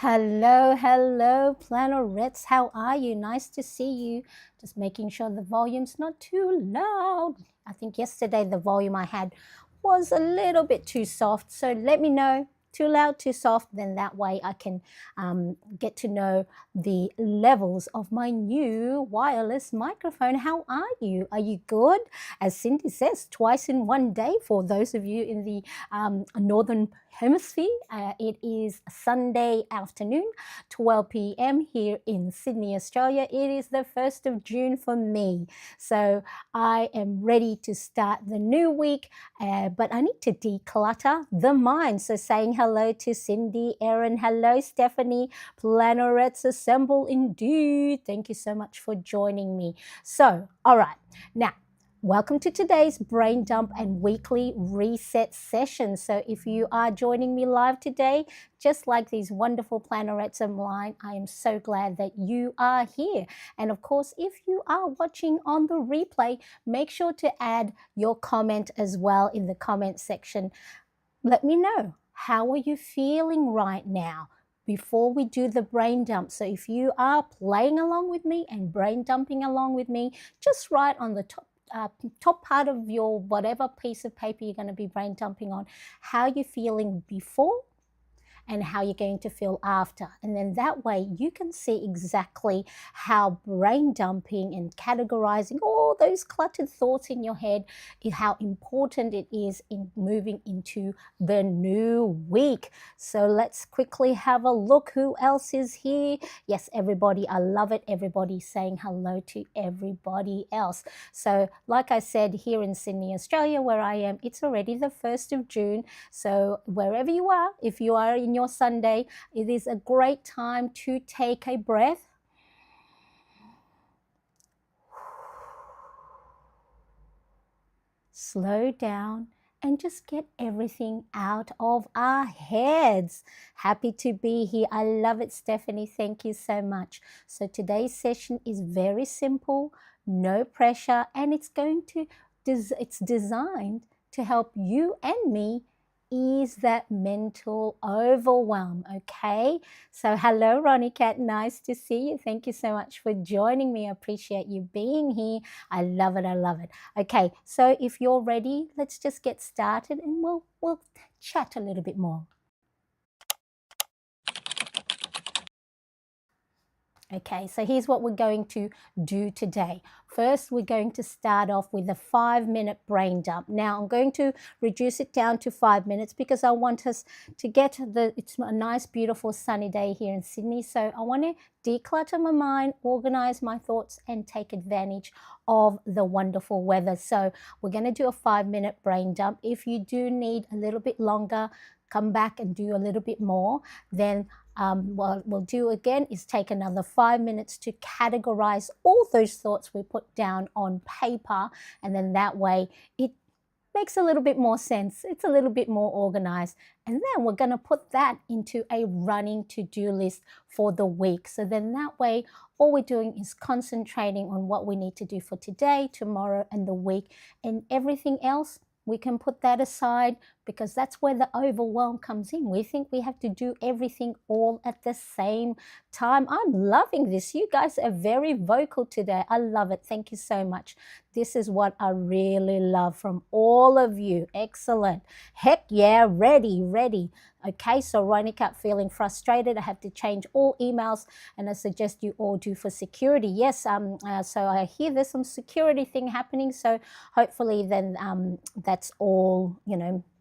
Hello, hello, Planerettes. How are you? Nice to see you. Just making sure the volume's not too loud. I think yesterday the volume I had was a little bit too soft. So let me know. Too loud, too soft, then that way I can get to know the levels of my new wireless microphone. How are you? Are you good? As Cindy says, twice in one day for those of you in the northern hemisphere. It is Sunday afternoon, 12 p.m. here in Sydney, Australia. It is the 1st of June for me. So I am ready to start the new week, but I need to declutter the mind. So saying hello to Cindy, Erin, hello, Stephanie, Planerettes assemble indeed. Thank you so much for joining me. So, all right, now, welcome to today's brain dump and weekly reset session. So if you are joining me live today, just like these wonderful Planerettes online, I am so glad that you are here. And of course, if you are watching on the replay, make sure to add your comment as well in the comment section. Let me know, how are you feeling right now? Before we do the brain dump. So if you are playing along with me and brain dumping along with me, just write on the top part of your whatever piece of paper you're going to be brain dumping on, how you're feeling before and how you're going to feel after. And then that way you can see exactly how brain dumping and categorizing all those cluttered thoughts in your head is how important it is in moving into the new week. So let's quickly have a look. Who else is here? Yes, everybody. I love it. Everybody saying hello to everybody else. So like I said, here in Sydney, Australia, where I am, it's already the 1st of June. So wherever you are, if you are in your Sunday, it is a great time to take a breath. Slow down and just get everything out of our heads. Happy to be here. I love it, Stephanie. Thank you so much. So today's session is very simple, no pressure, and it's designed to help you and me ease that mental overwhelm, okay? So hello, Ronnie Cat. Nice to see you. Thank you so much for joining me. I appreciate you being here. I love it. I love it. Okay, so if you're ready, let's just get started and we'll chat a little bit more. Okay, so here's what we're going to do today. First, we're going to start off with a 5-minute brain dump. Now, I'm going to reduce it down to 5 minutes because I want us to it's a nice, beautiful, sunny day here in Sydney. So I want to declutter my mind, organize my thoughts, and take advantage of the wonderful weather. So we're going to do a 5-minute brain dump. If you do need a little bit longer, come back and do a little bit more, then what we'll do again is take another 5 minutes to categorize all those thoughts we put down on paper, and then that way it makes a little bit more sense. It's a little bit more organized. And then we're going to put that into a running to-do list for the week. So then that way, all we're doing is concentrating on what we need to do for today, tomorrow, and the week, and everything else we can put that aside, because that's where the overwhelm comes in. We think we have to do everything all at the same time. I'm loving this. You guys are very vocal today. I love it. Thank you so much. This is what I really love from all of you. Excellent. Heck yeah, ready. Okay, so Ronica feeling frustrated. I have to change all emails, and I suggest you all do for security. Yes, so I hear there's some security thing happening. So hopefully then that's all,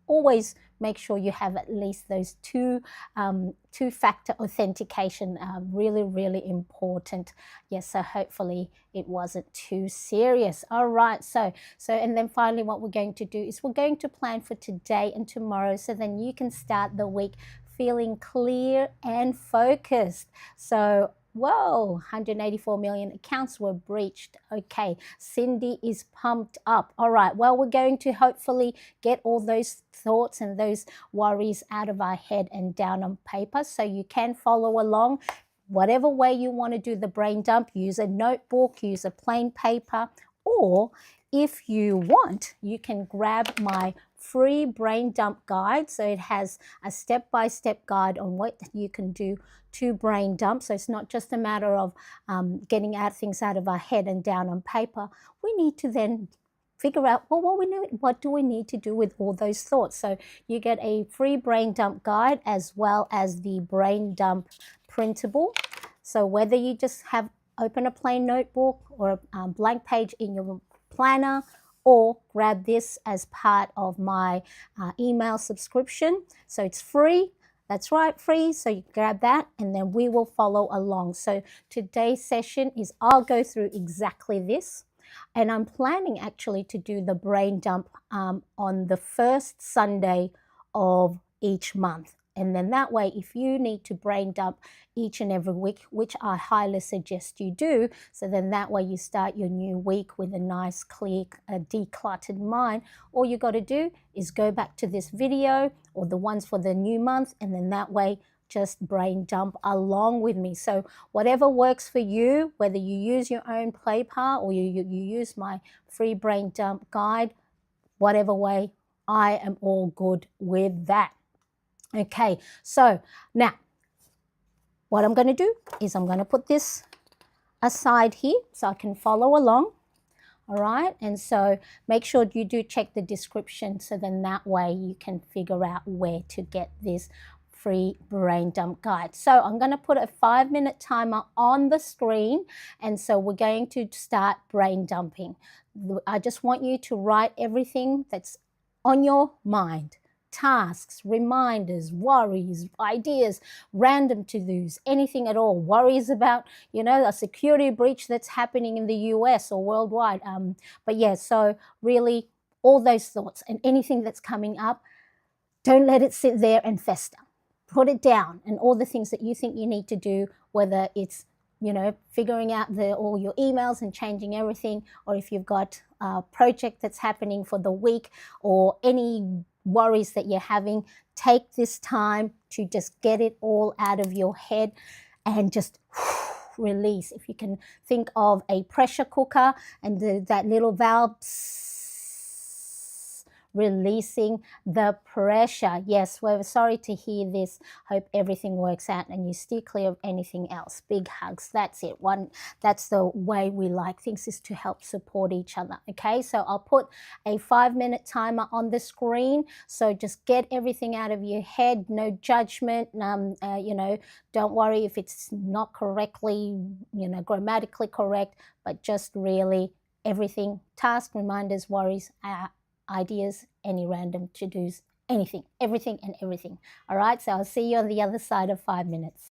always make sure you have at least those two-factor authentication, really important. Yes, so hopefully it wasn't too serious. All right, so and then finally what we're going to do is we're going to plan for today and tomorrow, so then you can start the week feeling clear and focused. So whoa, 184 million accounts were breached. Okay, Cindy is pumped up. All right, well, we're going to hopefully get all those thoughts and those worries out of our head and down on paper, so you can follow along. Whatever way you want to do the brain dump, use a notebook, use a plain paper, or if you want, you can grab my free brain dump guide. So it has a step-by-step guide on what you can do to brain dump. So it's not just a matter of getting things out of our head and down on paper. We need to then figure out, well, what do we need to do with all those thoughts? So you get a free brain dump guide as well as the brain dump printable. So whether you just open a plain notebook or a blank page in your planner, or grab this as part of my email subscription. So it's free. That's right, free. So you grab that and then we will follow along. So today's session is I'll go through exactly this. And I'm planning actually to do the brain dump on the first Sunday of each month. And then that way, if you need to brain dump each and every week, which I highly suggest you do, so then that way you start your new week with a nice, clear, decluttered mind, all you got to do is go back to this video or the ones for the new month, and then that way just brain dump along with me. So whatever works for you, whether you use your own paper or you use my free brain dump guide, whatever way, I am all good with that. Okay, so now what I'm going to do is I'm going to put this aside here so I can follow along. All right, and so make sure you do check the description so then that way you can figure out where to get this free brain dump guide. So I'm going to put a 5-minute timer on the screen, and so we're going to start brain dumping. I just want you to write everything that's on your mind. Tasks, reminders, worries, ideas, random to-dos, anything at all. Worries about, a security breach that's happening in the US or worldwide. But yeah, so really all those thoughts and anything that's coming up, don't let it sit there and fester. Put it down, and all the things that you think you need to do, whether it's figuring out all your emails and changing everything, or if you've got a project that's happening for the week or any worries that you're having, take this time to just get it all out of your head and just release. If you can think of a pressure cooker and that little valve, releasing the pressure. Yes, we're sorry to hear this. Hope everything works out and you steer clear of anything else. Big hugs. That's it. That's the way we like things, is to help support each other. Okay, so I'll put a 5-minute timer on the screen. So just get everything out of your head. No judgment. Don't worry if it's not correctly, grammatically correct, but just really everything, task, reminders, worries, ideas, any random to-dos, anything, everything and everything. All right, so I'll see you on the other side of 5 minutes.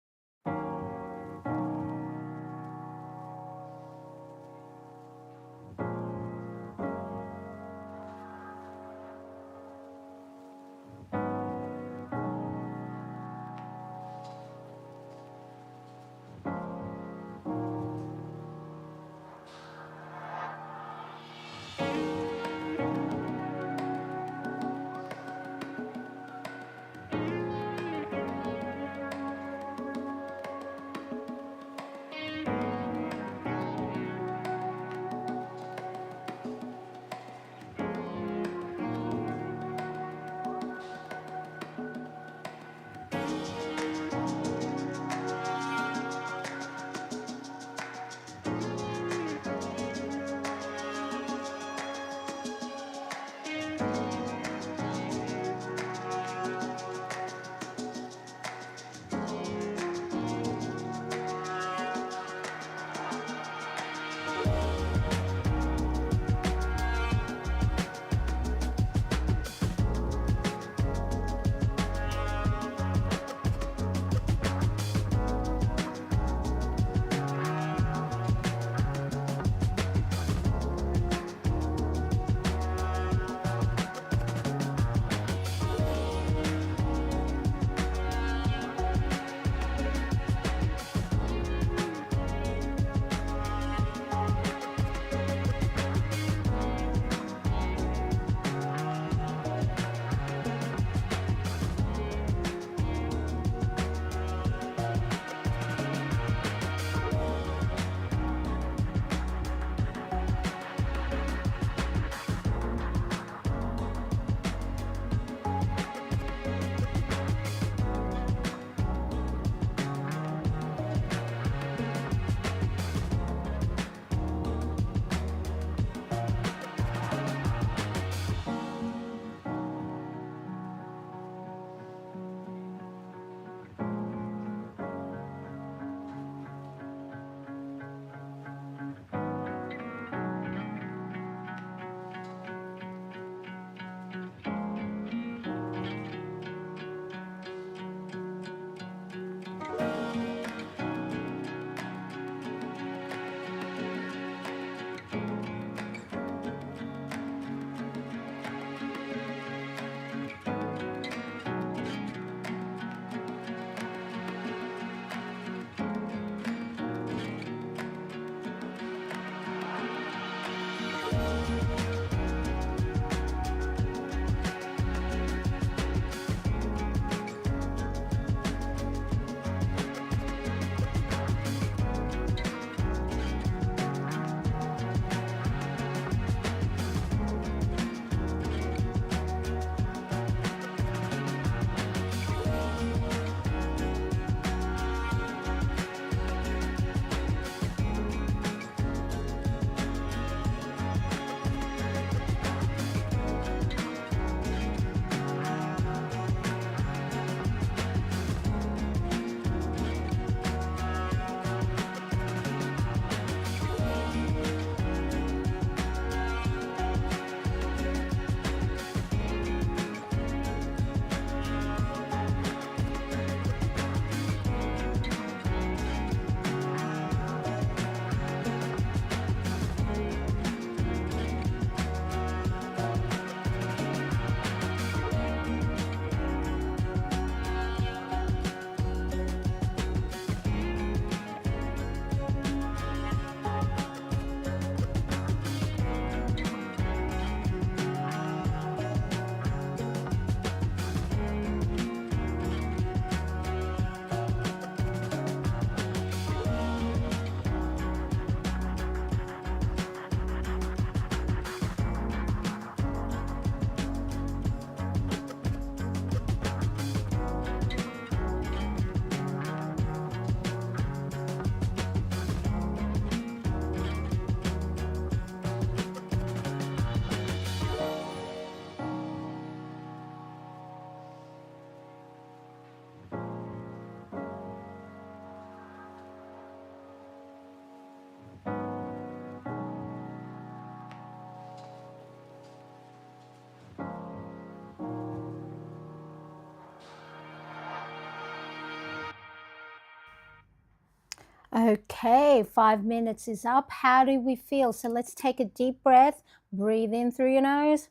Okay, 5 minutes is up. How do we feel? So let's take a deep breath. Breathe in through your nose.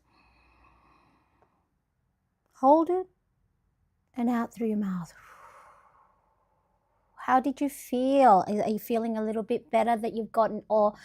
Hold it and out through your mouth. How did you feel? Are you feeling a little bit better that you've gotten all,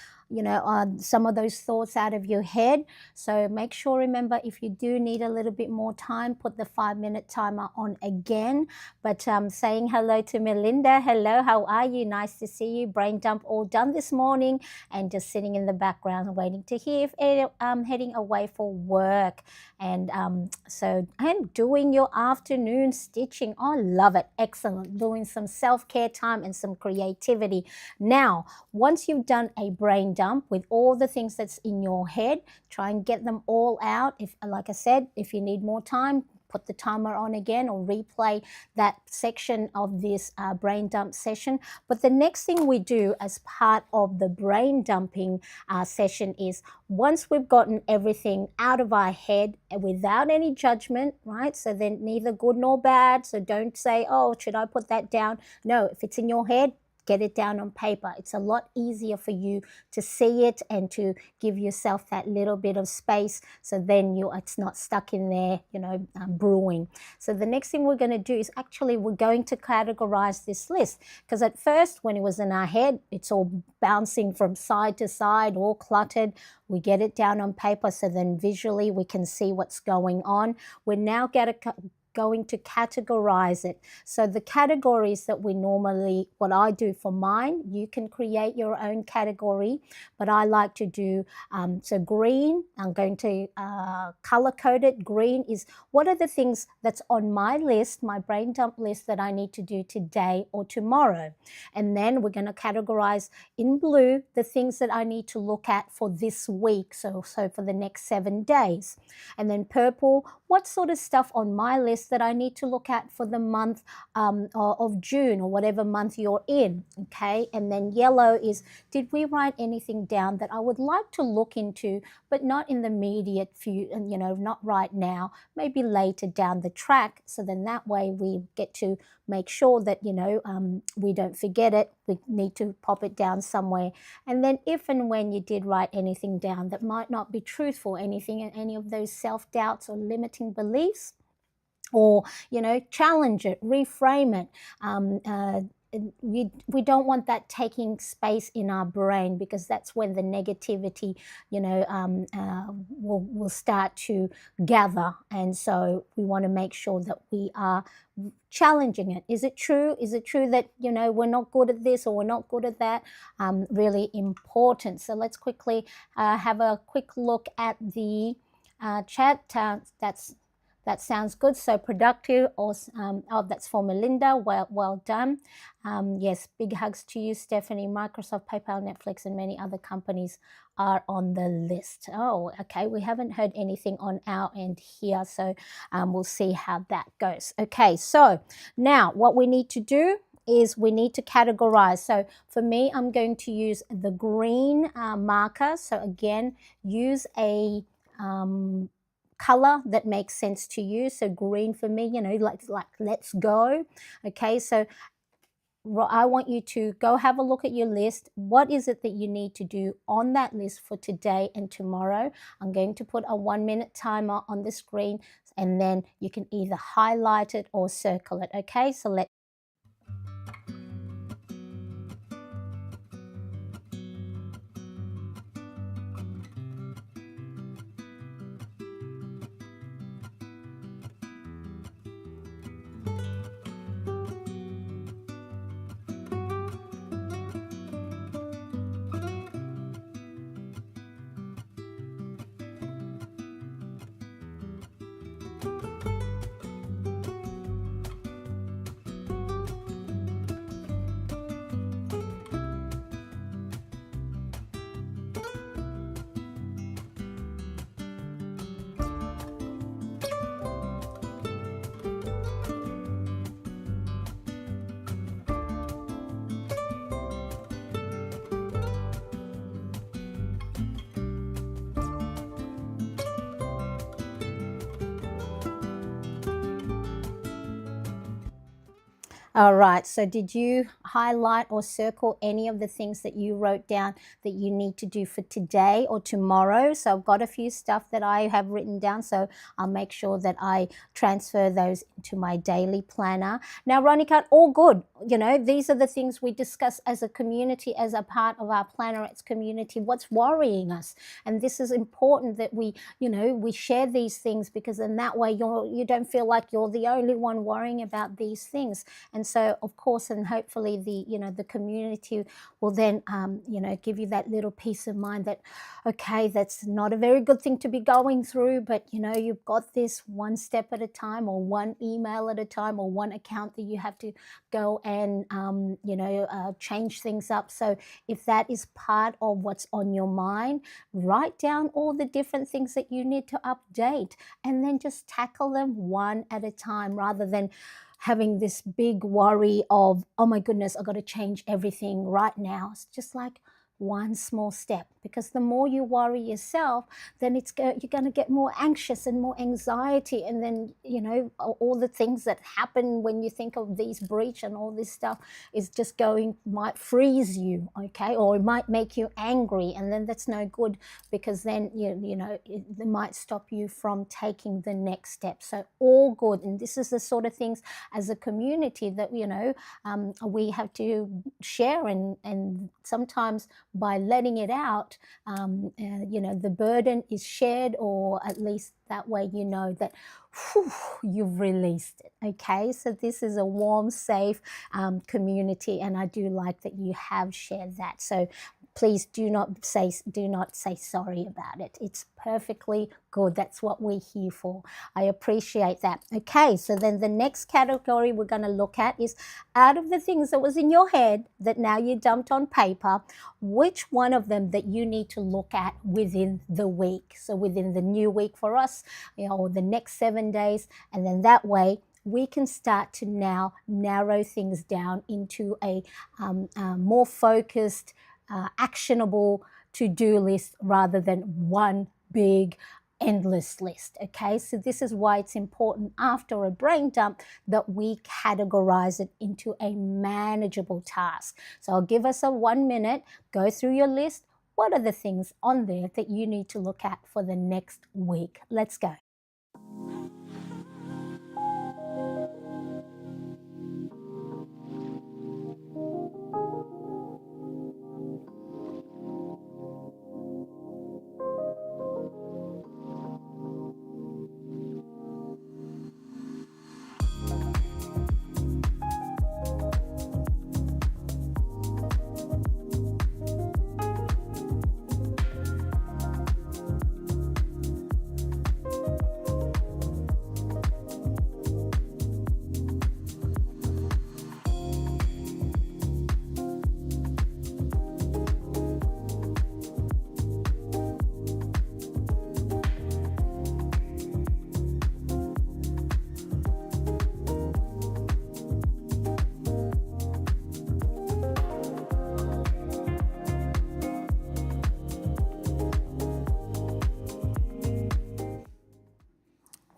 some of those thoughts out of your head? So make sure, remember, if you do need a little bit more time, put the 5 minute timer on again. But saying hello to Melinda. Hello, how are you? Nice to see you. Brain dump all done this morning and just sitting in the background waiting to hear if heading away for work. And and doing your afternoon stitching. Oh, love it. Excellent. Doing some self-care time and some creativity. Now, once you've done a brain dump with all the things that's in your head, try and get them all out. If, like I said, if you need more time, put the timer on again or replay that section of this brain dump session. But the next thing we do as part of the brain dumping session is, once we've gotten everything out of our head without any judgment, right? So then neither good nor bad. So don't say, oh, should I put that down? No, if it's in your head, get it down on paper. It's a lot easier for you to see it and to give yourself that little bit of space, so then it's not stuck in there, brewing. So the next thing we're going to do is, actually, we're going to categorize this list, because at first, when it was in our head, it's all bouncing from side to side, all cluttered. We get it down on paper, so then visually we can see what's going on. We're now going to categorize it. So the categories that what I do for mine, you can create your own category, but I like to do, so green, I'm going to color code it. Green is, what are the things that's on my list, my brain dump list, that I need to do today or tomorrow? And then we're going to categorize in blue the things that I need to look at for this week, so for the next 7 days. And then purple, what sort of stuff on my list that I need to look at for the month of June, or whatever month you're in, okay? And then yellow is, did we write anything down that I would like to look into, but not in the immediate not right now, maybe later down the track. So then that way we get to make sure that, we don't forget it. We need to pop it down somewhere. And then if and when you did write anything down that might not be truthful, anything in any of those self-doubts or limiting beliefs, or challenge it, reframe it. We don't want that taking space in our brain, because that's when the negativity will start to gather. And so we want to make sure that we are challenging it. Is it true? Is it true that we're not good at this, or we're not good at that? Really important. So let's quickly have a quick look at the chat. That sounds good. So productive. Awesome. That's for Melinda. Well done. Yes, big hugs to you, Stephanie. Microsoft, PayPal, Netflix, and many other companies are on the list. Oh, okay. We haven't heard anything on our end here, so we'll see how that goes. Okay, so now what we need to do is we need to categorize. So for me, I'm going to use the green marker. So again, use a color that makes sense to you. So green for me, like let's go. Okay, so I want you to go have a look at your list. What is it that you need to do on that list for today and tomorrow? I'm going to put a 1-minute timer on the screen, and then you can either highlight it or circle it. Okay, so let's All right. So, did you highlight or circle any of the things that you wrote down that you need to do for today or tomorrow? So, I've got a few stuff that I have written down. So, I'll make sure that I transfer those into my daily planner. Now, Ronica, all good. You know, these are the things we discuss as a community, as a part of our Plannerettes community. What's worrying us? And this is important that we share these things, because in that way you don't feel like you're the only one worrying about these things. And so, of course, and hopefully the community will then give you that little peace of mind that, okay, that's not a very good thing to be going through, but you've got this one step at a time, or one email at a time, or one account that you have to go and change things up. So if that is part of what's on your mind, write down all the different things that you need to update, and then just tackle them one at a time, rather than having this big worry of, oh my goodness, I've got to change everything right now. It's just like one small step, because the more you worry yourself, then you're going to get more anxious and more anxiety, and then all the things that happen when you think of these breach and all this stuff is just might freeze you, okay, or it might make you angry, and then that's no good, because then it might stop you from taking the next step. So all good, and this is the sort of things as a community that we have to share, and sometimes by letting it out, the burden is shared, or at least that way that you've released it. Okay, so this is a warm, safe community, and I do like that you have shared that. So please do not say sorry about it. It's perfectly good. That's what we're here for. I appreciate that. Okay, so then the next category we're going to look at is, out of the things that was in your head that now you dumped on paper, which one of them that you need to look at within the week. So within the new week for us, or the next 7 days, and then that way we can start to now narrow things down into a more focused, actionable to-do list, rather than one big endless list. Okay, so this is why it's important after a brain dump that we categorize it into a manageable task. So I'll give us a 1 minute, go through your list. What are the things on there that you need to look at for the next week? Let's go.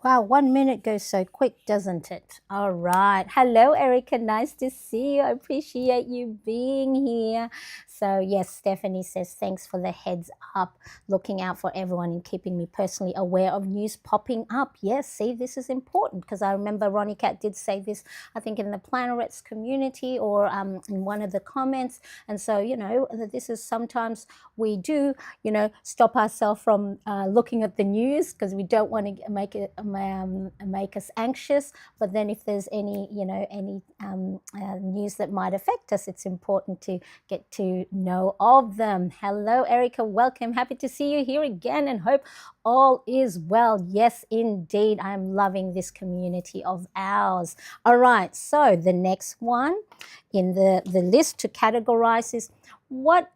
Wow, 1 minute goes so quick, doesn't it? All right. Hello, Erica. Nice to see you. I appreciate you being here. So, yes, Stephanie says, thanks for the heads up, looking out for everyone and keeping me personally aware of news popping up. Yes, see, this is important, because I remember Ronnie Cat did say this, I think, in the Plannerettes community, or in one of the comments. And so, this is sometimes we do, stop ourselves from looking at the news, because we don't want to make us anxious. But then if there's any news that might affect us, it's important to get to know of them. Hello, Erica. Welcome. Happy to see you here again, and hope all is well. Yes, indeed. I'm loving this community of ours. All right. So the next one in the list to categorize is, what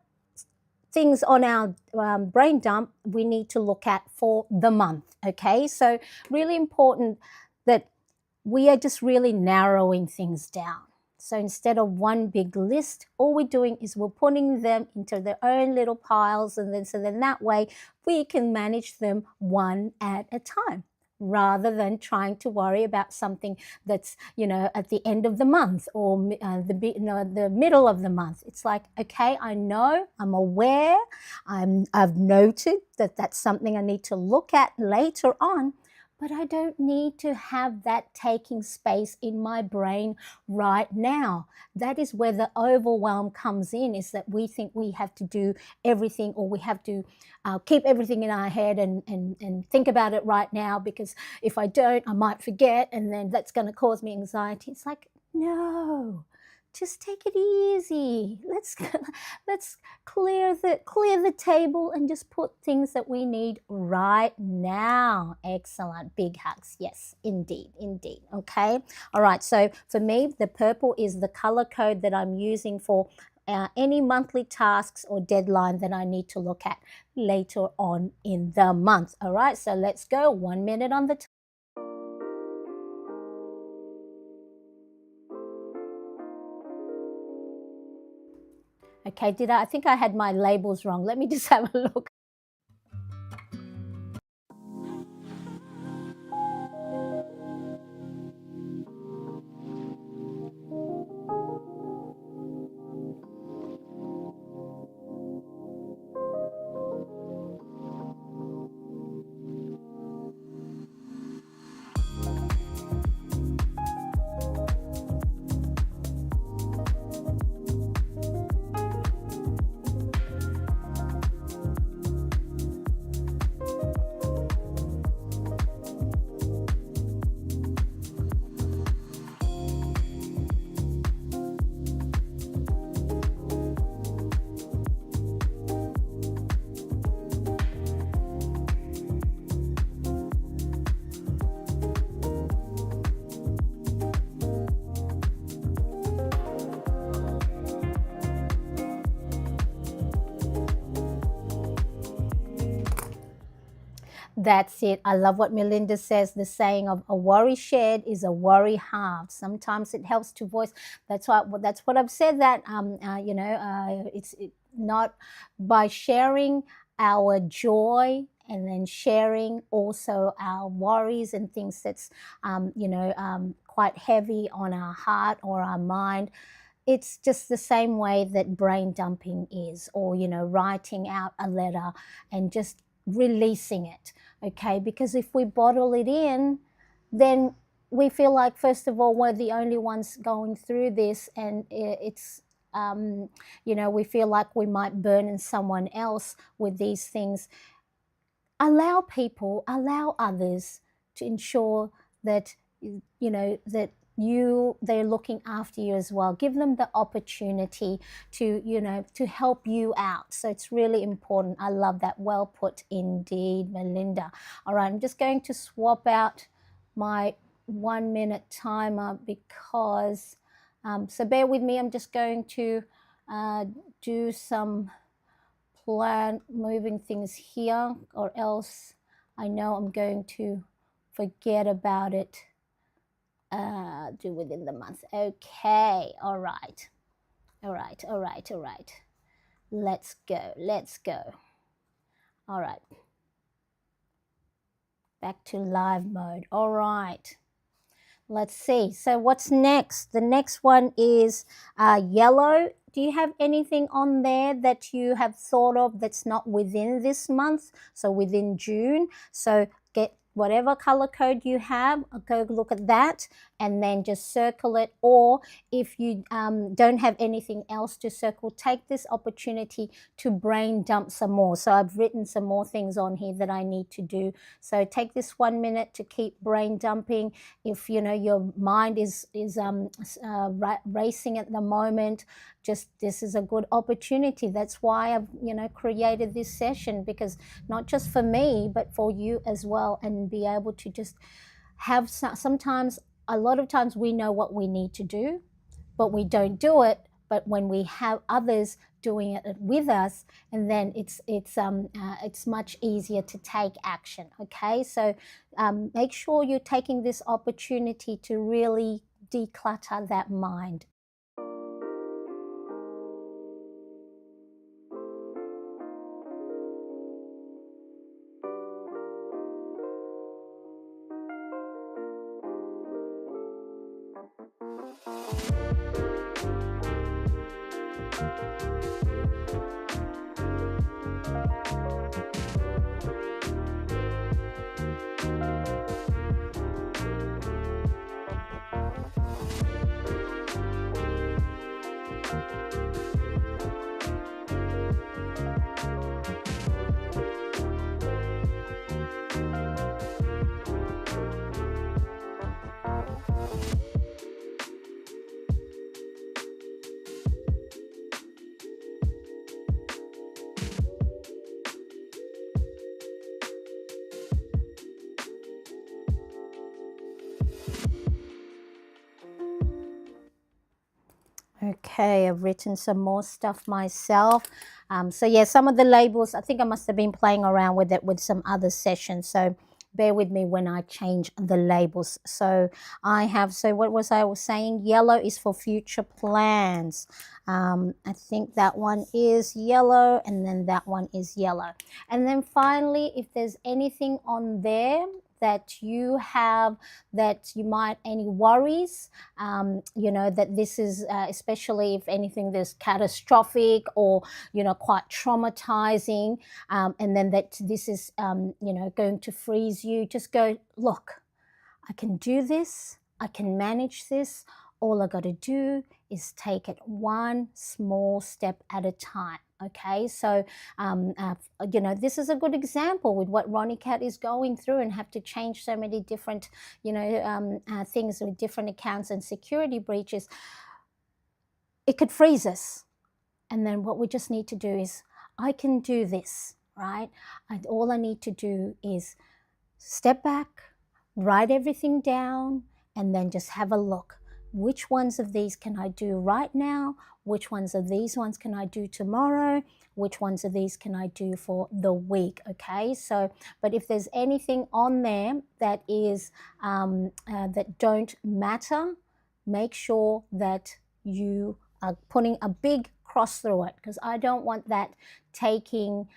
things on our brain dump we need to look at for the month. Okay, so really important that we are just really narrowing things down. So instead of one big list, all we're doing is we're putting them into their own little piles, and then that way we can manage them one at a time, rather than trying to worry about something that's, at the end of the month or the middle of the month. It's like, okay, I know, I'm aware, I've noted that that's something I need to look at later on, but I don't need to have that taking space in my brain right now. That is where the overwhelm comes in, is that we think we have to do everything, or we have to keep everything in our head and think about it right now, because if I don't, I might forget, and then that's going to cause me anxiety. It's like, no, just take it easy. Let's clear the table and just put things that we need right now. Excellent. Big hugs. Yes, indeed, indeed. Okay. All right. So for me, the purple is the color code that I'm using for any monthly tasks or deadline that I need to look at later on in the month. All right. So let's go. 1 minute on the Okay, I think I had my labels wrong. Let me just have a look. That's it. I love what Melinda says. The saying of a worry shared is a worry halved. Sometimes it helps to voice. That's what I've said. That it's not by sharing our joy and then sharing also our worries and things that's quite heavy on our heart or our mind. It's just the same way that brain dumping is, or writing out a letter and just releasing it. Okay, because if we bottle it in, then we feel like, first of all, we're the only ones going through this, and it's we feel like we might burden someone else with these things. Allow others to ensure that they're looking after you as well. Give them the opportunity to help you out. So it's really important. I love that. Well put indeed, Melinda. All right, I'm just going to swap out my 1 minute timer because so bear with me. I'm just going to do some plan moving things here, or else I know I'm going to forget about it. Do within the month. Okay, all right. Let's go. All right. Back to live mode. All right. Let's see. So what's next? The next one is yellow. Do you have anything on there that you have thought of that's not within this month? So within June. So get whatever color code you have, go look at that and then just circle it. Or if you don't have anything else to circle, take this opportunity to brain dump some more. So I've written some more things on here that I need to do. So take this 1 minute to keep brain dumping. If your mind is racing at the moment, just this is a good opportunity. That's why I've created this session, because not just for me but for you as well, and be able to just have sometimes, a lot of times we know what we need to do but we don't do it. But when we have others doing it with us, and then it's much easier to take action. Okay, so make sure you're taking this opportunity to really declutter that mind. Okay, I've written some more stuff myself. So yeah, some of the labels, I think I must have been playing around with it with some other sessions. So bear with me when I change the labels. So so what was I was saying? Yellow is for future plans. I think that one is yellow, and then that one is yellow. And then finally, if there's anything on there that you have, that you might, any worries, that this is, especially if anything there's catastrophic or, quite traumatizing, and then that this is, going to freeze you, just go, look, I can do this, I can manage this. All I got to do is take it one small step at a time. Okay, so this is a good example with what Ronnie Cat is going through, and have to change so many different, things with different accounts and security breaches. It could freeze us, and then what we just need to do is, I can do this, right? And all I need to do is step back, write everything down, and then just have a look. Which ones of these can I do right now? Which ones of these ones can I do tomorrow? Which ones of these can I do for the week? Okay, so, but if there's anything on there that is that don't matter, make sure that you are putting a big cross through it, because I don't want that taking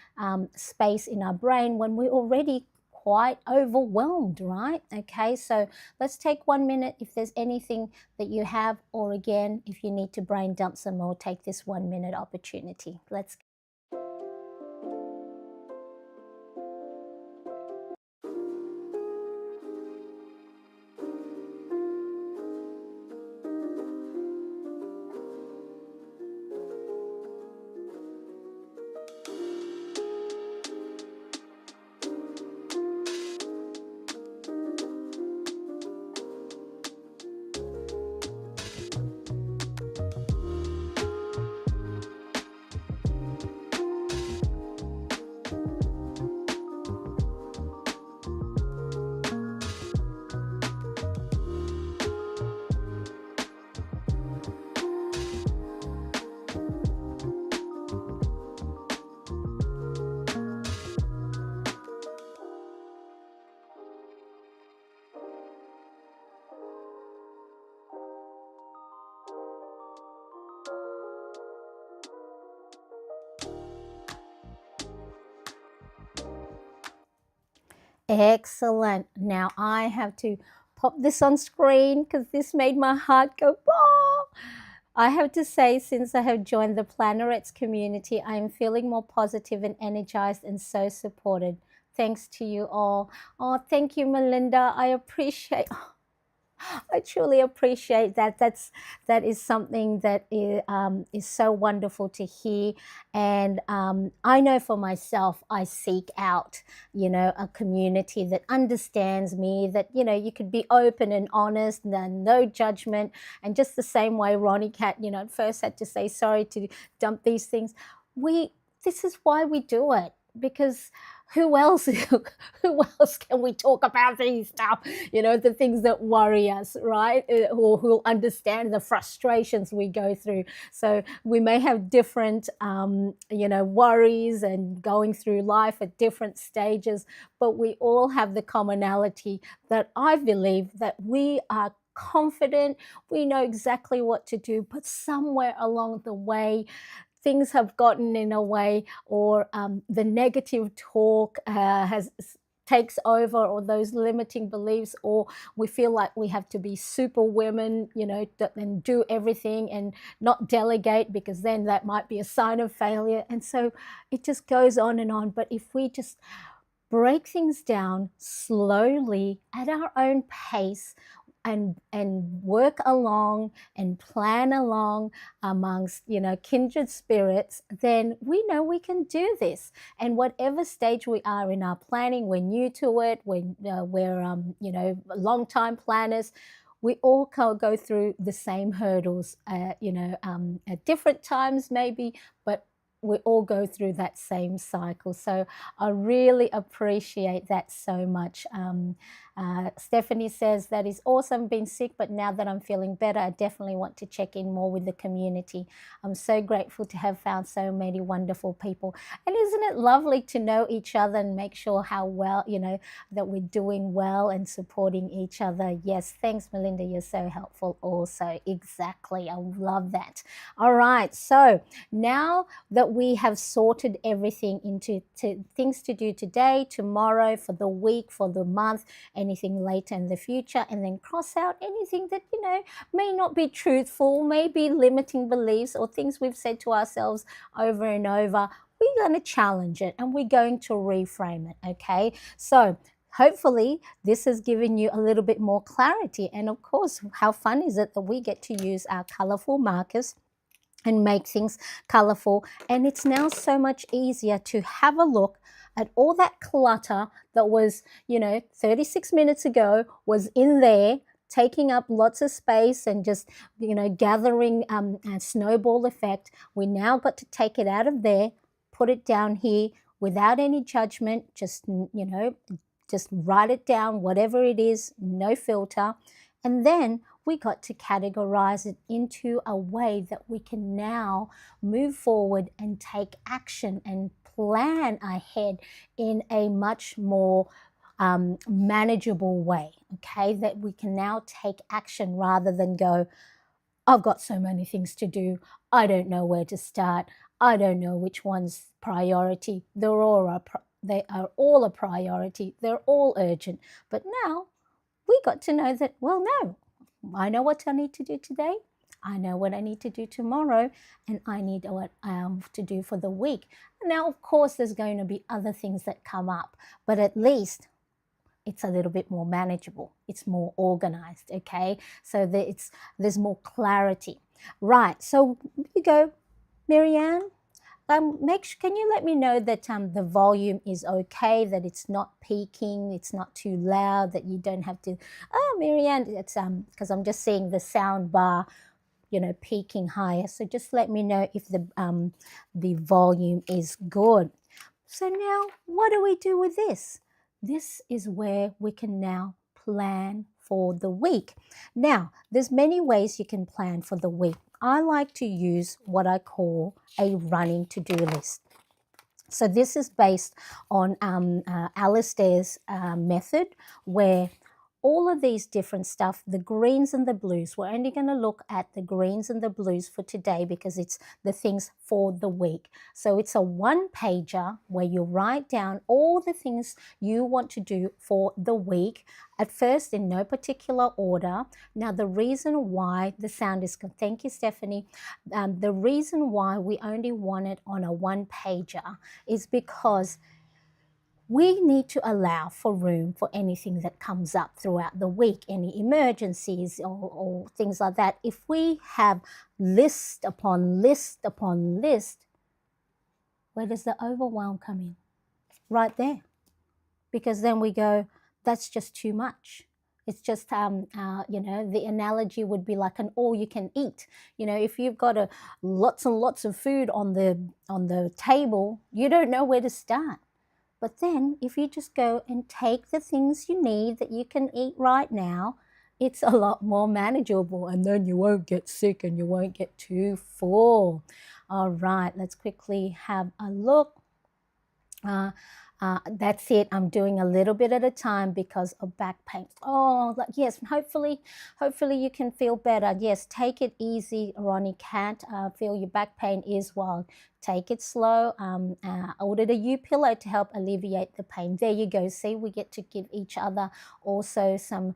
space in our brain when we're already quite overwhelmed, right? Okay, so let's take 1 minute. If there's anything that you have, or again, if you need to brain dump some more, take this 1 minute opportunity. Let's Excellent. Now I have to pop this on screen because this made my heart go, oh. I have to say, since I have joined the Plannerets community, I am feeling more positive and energized and so supported. Thanks to you all. Oh, thank you, Melinda. I appreciate. I truly appreciate that. That is something that is so wonderful to hear, and I know for myself, I seek out, a community that understands me. That you could be open and honest, and no judgment, and just the same way Ronnie Cat, at first had to say sorry to dump these things. This is why we do it, because who else who else can we talk about these stuff, the things that worry us, right? Or who'll understand the frustrations we go through. So we may have different worries and going through life at different stages, but we all have the commonality that I believe that we are confident, we know exactly what to do, but somewhere along the way things have gotten in a way, or the negative talk has takes over, or those limiting beliefs, or we feel like we have to be super women, and do everything and not delegate, because then that might be a sign of failure. And so it just goes on and on. But if we just break things down slowly at our own pace, and work along and plan along amongst kindred spirits, then we know we can do this. And whatever stage we are in our planning, we're new to it, we're long time planners, we all go through the same hurdles, at different times maybe, but we all go through that same cycle. So I really appreciate that so much. Stephanie says, that is awesome, been sick, but now that I'm feeling better, I definitely want to check in more with the community. I'm so grateful to have found so many wonderful people. And isn't it lovely to know each other and make sure how well, that we're doing well and supporting each other. Yes, thanks, Melinda. You're so helpful also. Exactly. I love that. All right. So now that we have sorted everything into things to do today, tomorrow, for the week, for the month, anything later in the future, and then cross out anything that may not be truthful, may be limiting beliefs or things we've said to ourselves over and over. We're going to challenge it and we're going to reframe it. Okay, so hopefully this has given you a little bit more clarity. And of course, how fun is it that we get to use our colorful markers and make things colorful? And it's now so much easier to have a look at all that clutter that was, 36 minutes ago was in there, taking up lots of space and just, gathering a snowball effect. We now got to take it out of there, put it down here without any judgment, just write it down, whatever it is, no filter. And then we got to categorize it into a way that we can now move forward and take action and plan ahead in a much more manageable way, okay? That we can now take action rather than go, I've got so many things to do, I don't know where to start, I don't know which one's priority. They are all a priority, they're all urgent. But now we got to know that, well, no, I know what I need to do today, I know what I need to do tomorrow, and I need what I have to do for the week. Now, of course, there's going to be other things that come up, but at least it's a little bit more manageable. It's more organized, okay? So there's more clarity. Right, so here you go, Marianne. Can you let me know that the volume is okay, that it's not peaking, it's not too loud, that you don't have to, oh, Marianne, it's because I'm just seeing the sound bar, peaking higher. So just let me know if the volume is good. So now what do we do with this? This is where we can now plan for the week. Now, there's many ways you can plan for the week. I like to use what I call a running to-do list. So this is based on Alistair's method, where all of these different stuff, the greens and the blues, we're only going to look at the greens and the blues for today because it's the things for the week. So it's a one-pager where you write down all the things you want to do for the week, at first in no particular order. Now, the reason why the sound is good, thank you, Stephanie. The reason why we only want it on a one-pager is because we need to allow for room for anything that comes up throughout the week, any emergencies or things like that. If we have list upon list upon list, where does the overwhelm come in? Right there. Because then we go, that's just too much. It's just, the analogy would be like an all-you-can-eat. If you've got lots and lots of food on the table, you don't know where to start. But then if you just go and take the things you need that you can eat right now, it's a lot more manageable, and then you won't get sick and you won't get too full. All right, let's quickly have a look. That's it. I'm doing a little bit at a time because of back pain. Oh, yes. Hopefully you can feel better. Yes, take it easy, Ronnie. Can't feel your back pain is well. Take it slow. Ordered a U pillow to help alleviate the pain. There you go. See, we get to give each other also some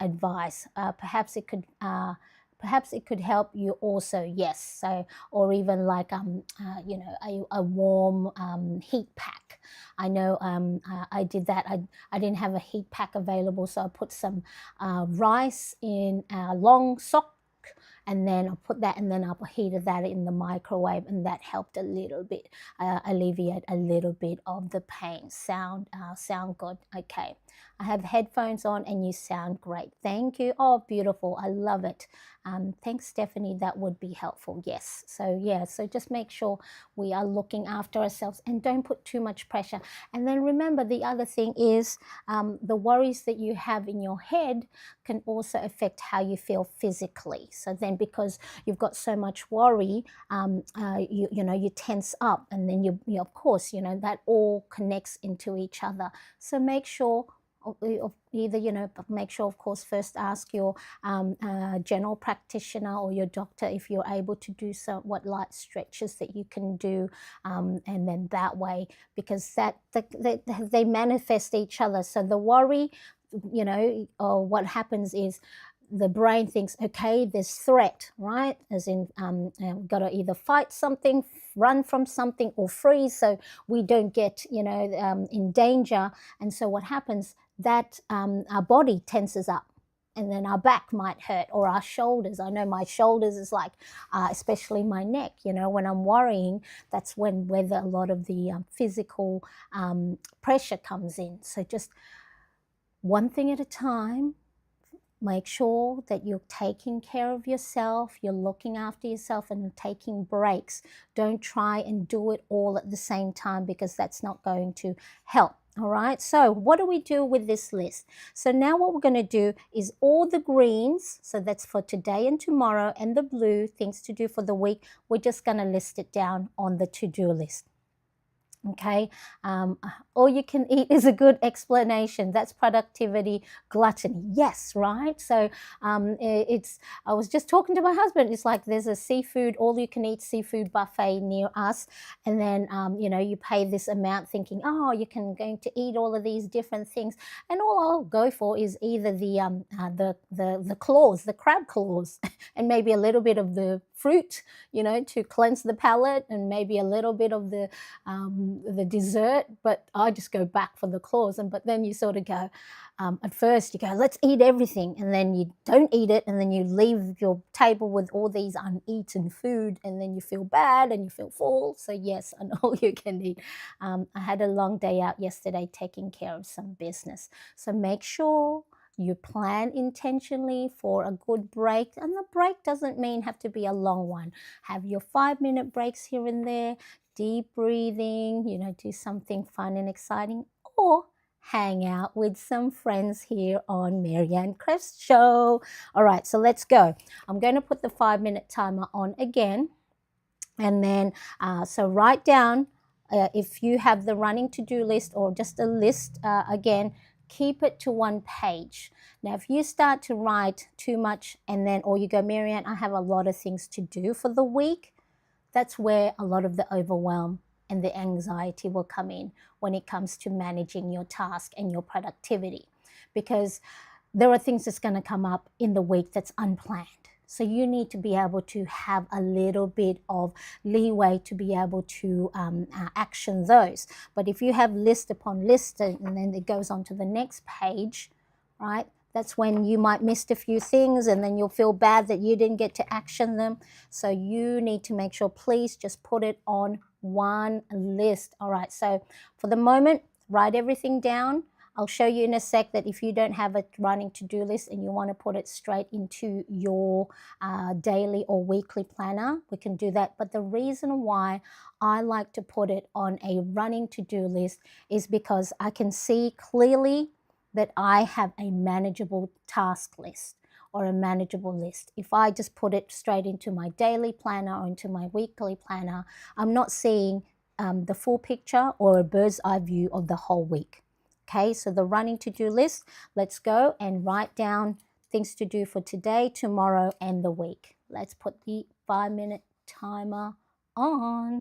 advice. Perhaps it could help you also. Yes. So, or even like a warm heat pack. I know I did that. I didn't have a heat pack available, so I put some rice in a long sock, and then I put that, and then I heated that in the microwave, and that helped a little bit alleviate a little bit of the pain. Sound good? Okay. I have headphones on, and you sound great. Thank you. Oh, beautiful. I love it. Thanks, Stephanie. That would be helpful. Yes. So yeah. So just make sure we are looking after ourselves, and don't put too much pressure. And then remember, the other thing is the worries that you have in your head can also affect how you feel physically. So then, because you've got so much worry, you tense up, and then you of course, that all connects into each other. So make sure either make sure, of course, first ask your general practitioner or your doctor if you're able to do what light stretches that you can do, and then that way, because they manifest each other. So the worry, or what happens is the brain thinks, okay, there's threat, right? As in, we've got to either fight something, run from something, or freeze, so we don't get, in danger. And so what happens, that our body tenses up, and then our back might hurt, or our shoulders. I know my shoulders is like, especially my neck, when I'm worrying, that's where a lot of the physical pressure comes in. So just one thing at a time. Make sure that you're taking care of yourself, you're looking after yourself, and taking breaks. Don't try and do it all at the same time, because that's not going to help. All right, so what do we do with this list? So now what we're going to do is all the greens, so that's for today and tomorrow, and the blue, things to do for the week, we're just going to list it down on the to-do list. Okay, all you can eat is a good explanation. That's productivity, gluttony. Yes, right? So I was just talking to my husband. It's like there's a seafood, all you can eat seafood buffet near us. And then, you pay this amount thinking, oh, you can going to eat all of these different things. And all I'll go for is either the claws, the crab claws, and maybe a little bit of the fruit, to cleanse the palate, and maybe a little bit of the dessert, but I just go back for the claws. But then you sort of go, at first you go, let's eat everything, and then you don't eat it, and then you leave your table with all these uneaten food, and then you feel bad and you feel full. So yes, and all you can eat. I had a long day out yesterday taking care of some business. So make sure you plan intentionally for a good break, and the break doesn't mean have to be a long one. Have your 5-minute breaks here and there, deep breathing, do something fun and exciting, or hang out with some friends here on Marianne Crest Show. All right, so let's go. I'm going to put the 5-minute timer on again, and then so write down if you have the running to-do list or just a list again. Keep it to one page. Now, if you start to write too much, and then, or you go, Marianne, I have a lot of things to do for the week, that's where a lot of the overwhelm and the anxiety will come in when it comes to managing your task and your productivity, because there are things that's going to come up in the week that's unplanned. So you need to be able to have a little bit of leeway to be able to action those. But if you have list upon list, and then it goes on to the next page, right? That's when you might missed a few things, and then you'll feel bad that you didn't get to action them. So you need to make sure, please just put it on one list. All right, so for the moment, write everything down. I'll show you in a sec that if you don't have a running to-do list and you want to put it straight into your daily or weekly planner, we can do that. But the reason why I like to put it on a running to-do list is because I can see clearly that I have a manageable task list or a manageable list. If I just put it straight into my daily planner or into my weekly planner, I'm not seeing the full picture or a bird's eye view of the whole week. Okay, so the running to-do list, let's go and write down things to do for today, tomorrow, and the week. Let's put the 5-minute timer on.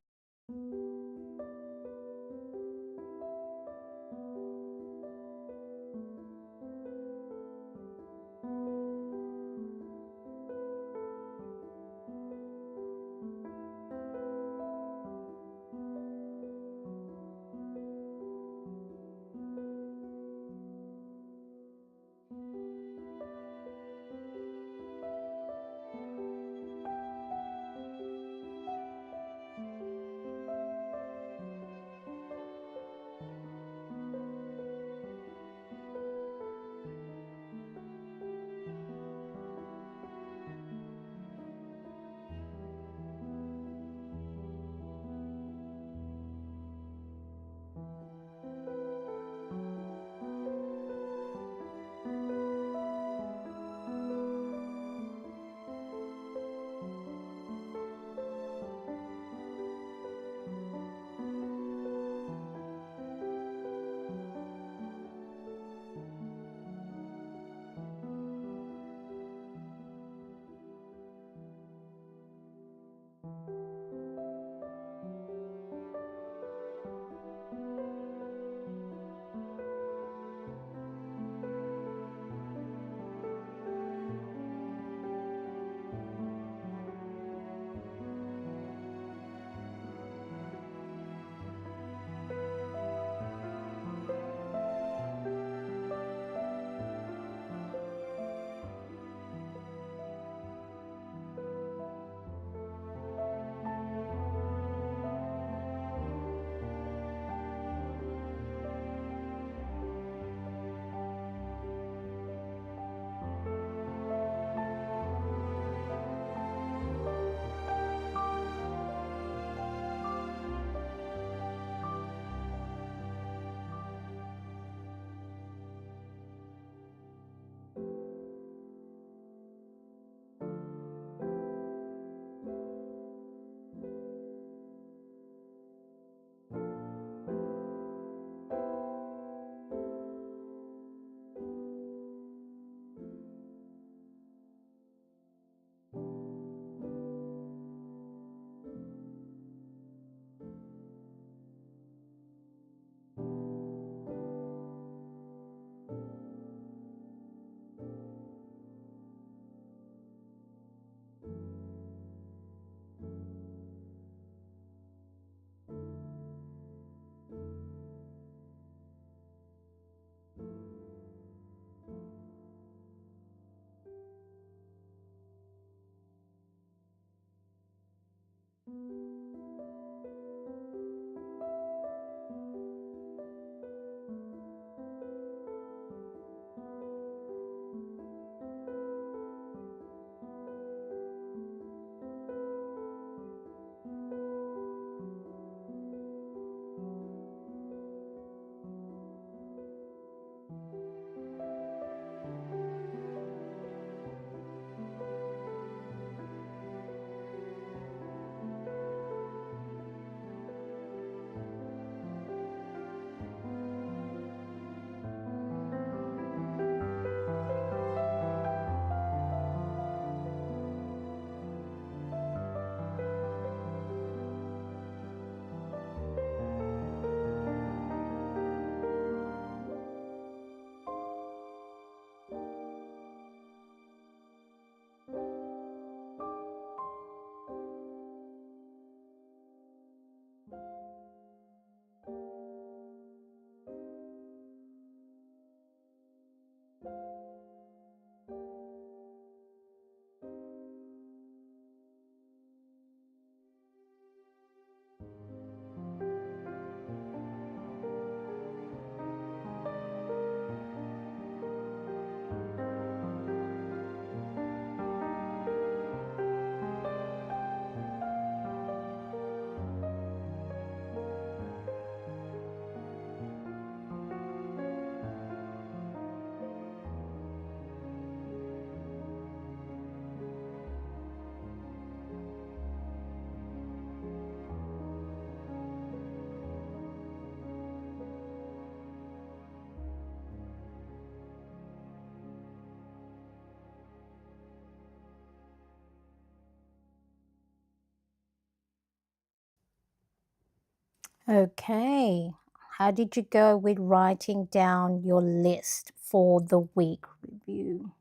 Okay. How did you go with writing down your list for the week? Review.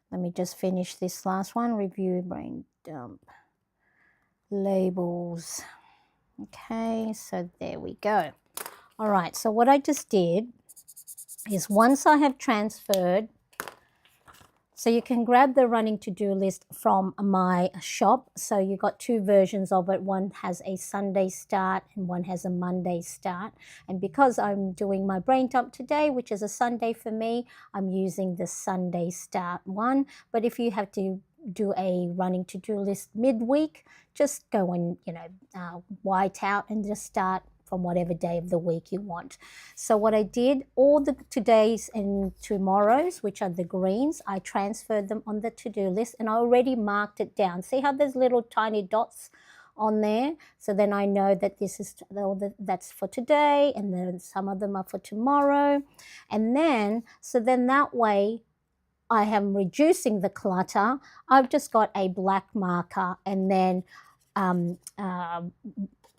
Let me just finish this last one. Review, brain dump, labels. Okay, so there we go. All right, so what I just did is once I have transferred, so you can grab the running to-do list from my shop. So you got two versions of it. One has a Sunday start and one has a Monday start. And because I'm doing my brain dump today, which is a Sunday for me, I'm using the Sunday start one. But if you have to do a running to-do list midweek, just go and, white out and just start from whatever day of the week you want. So what I did, all the todays and tomorrows, which are the greens, I transferred them on the to-do list and I already marked it down. See how there's little tiny dots on there? So then I know that this is that's for today, and then some of them are for tomorrow. And then, so then that way I am reducing the clutter. I've just got a black marker and then um, uh,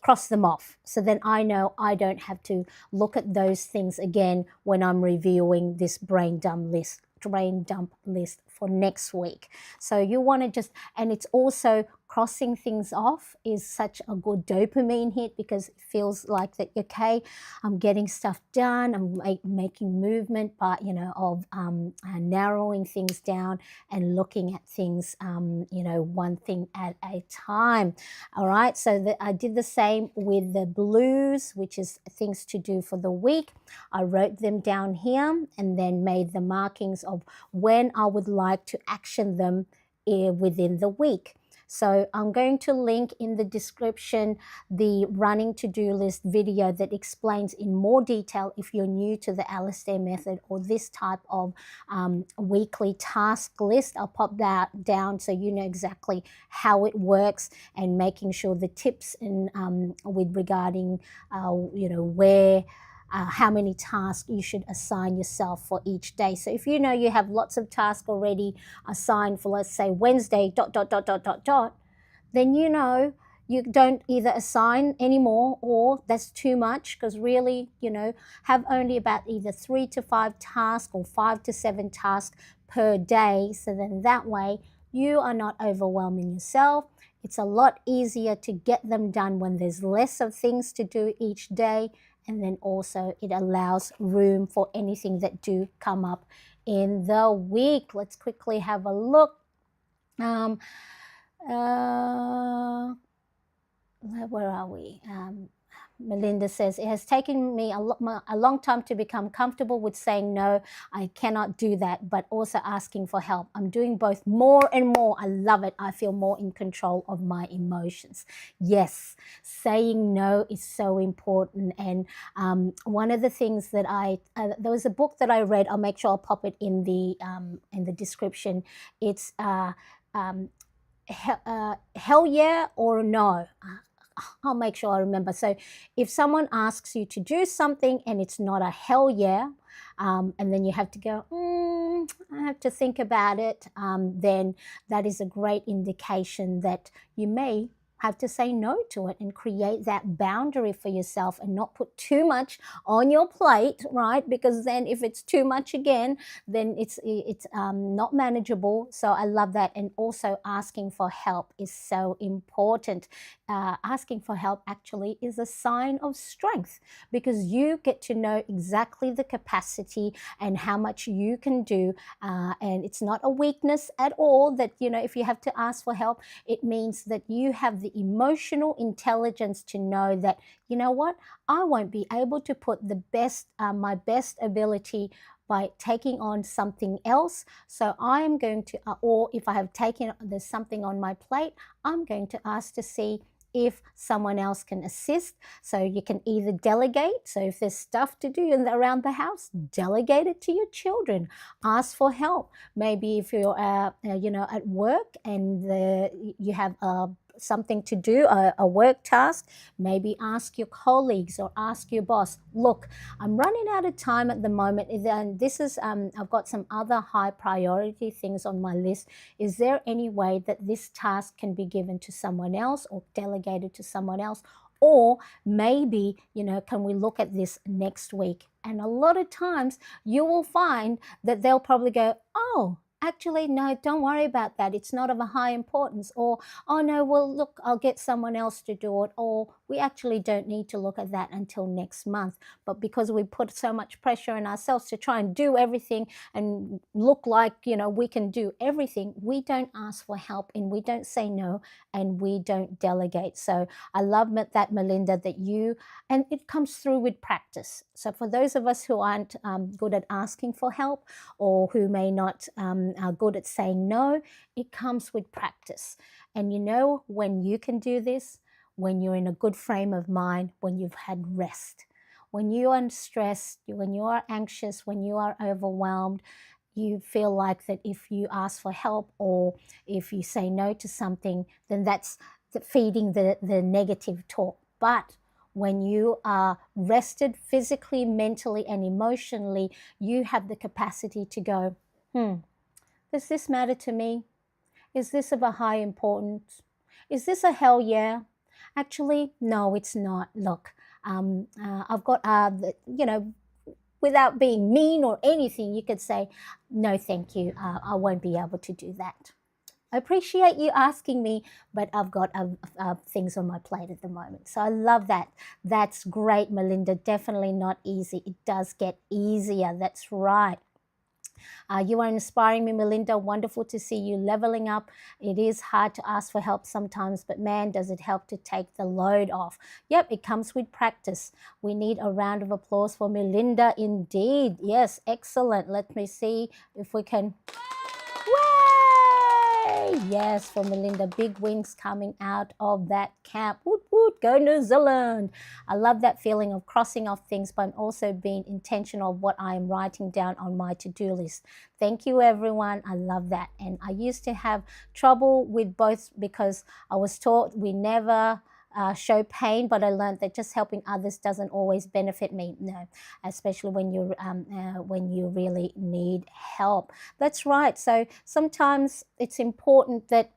cross them off. So then I know I don't have to look at those things again when I'm reviewing this brain dump list for next week. So you want to just, and it's also crossing things off is such a good dopamine hit because it feels like that, okay, I'm getting stuff done, I'm making movement, but of narrowing things down and looking at things one thing at a time. All right, so I did the same with the blues, which is things to do for the week. I wrote them down here and then made the markings of when I would like to action them within the week. So I'm going to link in the description the running to-do list video that explains in more detail if you're new to the Alistair method or this type of weekly task list. I'll pop that down so you know exactly how it works and making sure the tips and with regarding where how many tasks you should assign yourself for each day. So if you know you have lots of tasks already assigned for, let's say, Wednesday, then you don't either assign anymore or that's too much, because really, have only about either 3 to 5 tasks or 5 to 7 tasks per day. So then that way you are not overwhelming yourself. It's a lot easier to get them done when there's less of things to do each day. And then also it allows room for anything that do come up in the week. Let's quickly have a look. Where are we? Melinda says, it has taken me a long time to become comfortable with saying no. I cannot do that, but also asking for help. I'm doing both more and more. I love it. I feel more in control of my emotions. Yes, saying no is so important. And one of the things that there was a book that I read. I'll make sure I'll pop it in the description. It's hell yeah or no. I'll make sure I remember. So if someone asks you to do something and it's not a hell yeah, and then you have to go, I have to think about it, then that is a great indication that you may have to say no to it and create that boundary for yourself and not put too much on your plate, right? Because then if it's too much again, then it's not manageable. So I love that. And also asking for help is so important. Asking for help actually is a sign of strength because you get to know exactly the capacity and how much you can do. And it's not a weakness at all that, if you have to ask for help, it means that you have the emotional intelligence to know that, you know what, I won't be able to put my best ability by taking on something else. So I am going to, or if I have there's something on my plate, I'm going to ask to see if someone else can assist. So you can either delegate. So if there's stuff to do around the house, delegate it to your children. Ask for help. Maybe if you're, at work and you have something to do, a work task, maybe ask your colleagues or ask your boss, look, I'm running out of time at the moment, and this is, I've got some other high priority things on my list. Is there any way that this task can be given to someone else or delegated to someone else? Or maybe, can we look at this next week? And a lot of times you will find that they'll probably go, oh, actually, no, don't worry about that. It's not of a high importance. Or, oh, no, well, look, I'll get someone else to do it. Or we actually don't need to look at that until next month. But because we put so much pressure on ourselves to try and do everything and look like, we can do everything, we don't ask for help and we don't say no and we don't delegate. So I love that, Melinda, that and it comes through with practice. So for those of us who aren't good at asking for help, or who may not are good at saying no, it comes with practice. And when you can do this, when you're in a good frame of mind, when you've had rest, when you are stressed, when you are anxious, when you are overwhelmed, you feel like that if you ask for help or if you say no to something, then that's feeding the negative talk. But when you are rested physically, mentally, and emotionally, you have the capacity to go, does this matter to me? Is this of a high importance? Is this a hell yeah? Actually, no, it's not. Look, I've got, without being mean or anything, you could say, no, thank you. I won't be able to do that. I appreciate you asking me, but I've got things on my plate at the moment. So I love that. That's great, Melinda. Definitely not easy. It does get easier. That's right. You are inspiring me, Melinda. Wonderful to see you leveling up. It is hard to ask for help sometimes, but man, does it help to take the load off. Yep, it comes with practice. We need a round of applause for Melinda indeed. Yes, excellent. Let me see if we can... Yes, for Melinda, big wins coming out of that camp. Woot, woot, go New Zealand. I love that feeling of crossing off things, but also being intentional of what I am writing down on my to-do list. Thank you, everyone. I love that. And I used to have trouble with both because I was taught we never... show pain, but I learned that just helping others doesn't always benefit me. No, especially when you really need help. That's right. So sometimes it's important that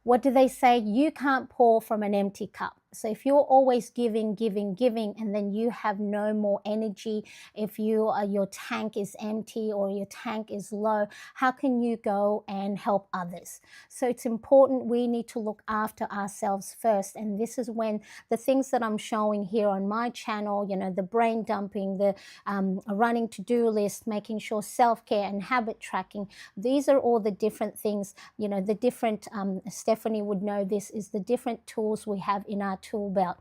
what do they say? You can't pour from an empty cup. So if you're always giving, and then you have no more energy, if your tank is empty or your tank is low, how can you go and help others? So it's important we need to look after ourselves first. And this is when the things that I'm showing here on my channel, the brain dumping, the running to-do list, making sure self-care and habit tracking, these are all the different things, the different, Stephanie would know this, is the different tools we have in our tool belt.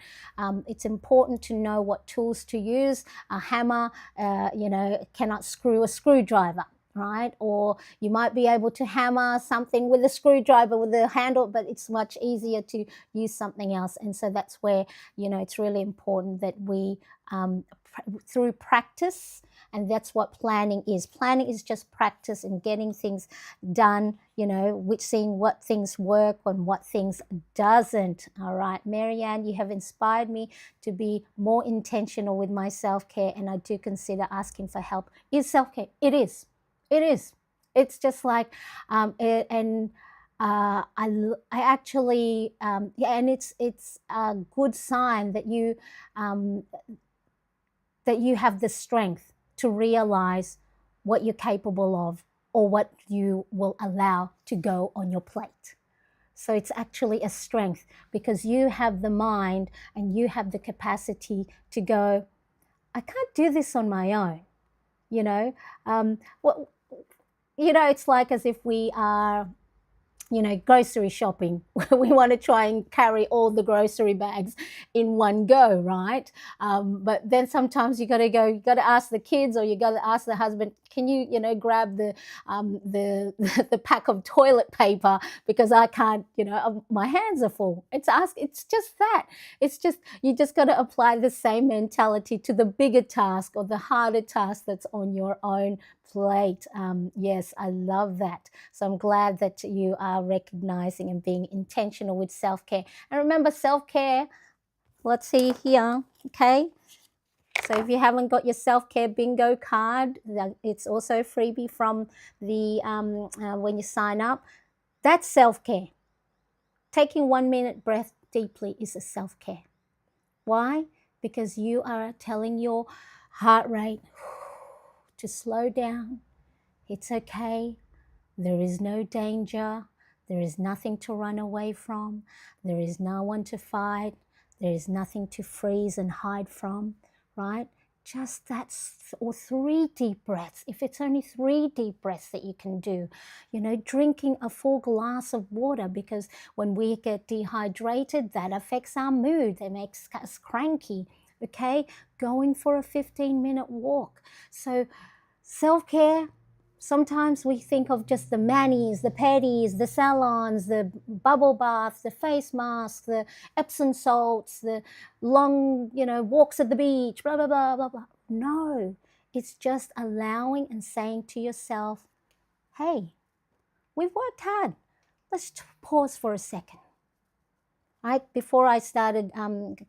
It's important to know what tools to use. A hammer, cannot screw a screwdriver, right? Or you might be able to hammer something with a screwdriver with a handle, but it's much easier to use something else. And so that's where, it's really important that we, through practice, and that's what planning is. Planning is just practice and getting things done, which seeing what things work and what things doesn't. All right, Marianne, you have inspired me to be more intentional with my self-care, and I do consider asking for help is self-care. It is. It is. It's just like, I actually, and it's a good sign that you have the strength to realize what you're capable of or what you will allow to go on your plate. So it's actually a strength because you have the mind and you have the capacity to go, I can't do this on my own. It's like as if we are, grocery shopping. We want to try and carry all the grocery bags in one go, right? But then sometimes you got to ask the kids or you got to ask the husband, can you, grab the pack of toilet paper because I can't, my hands are full. It's just that. It's just, you just got to apply the same mentality to the bigger task or the harder task that's on your own plate. Yes, I love that. So I'm glad that you are recognizing and being intentional with self-care. And remember, self-care, let's see here, okay? So if you haven't got your self-care bingo card, it's also a freebie from the when you sign up. That's self-care. Taking 1 minute breath deeply is a self-care. Why? Because you are telling your heart rate to slow down. It's okay. There is no danger. There is nothing to run away from. There is no one to fight. There is nothing to freeze and hide from, right? Just that, or 3 deep breaths. If it's only 3 deep breaths that you can do, drinking a full glass of water, because when we get dehydrated, that affects our mood. That makes us cranky, okay? Going for a 15-minute walk. So self-care, sometimes we think of just the manis, the pedis, the salons, the bubble baths, the face masks, the Epsom salts, the long, walks at the beach, blah, blah, blah, blah, blah. No, it's just allowing and saying to yourself, hey, we've worked hard. Let's pause for a second. Right? Before I started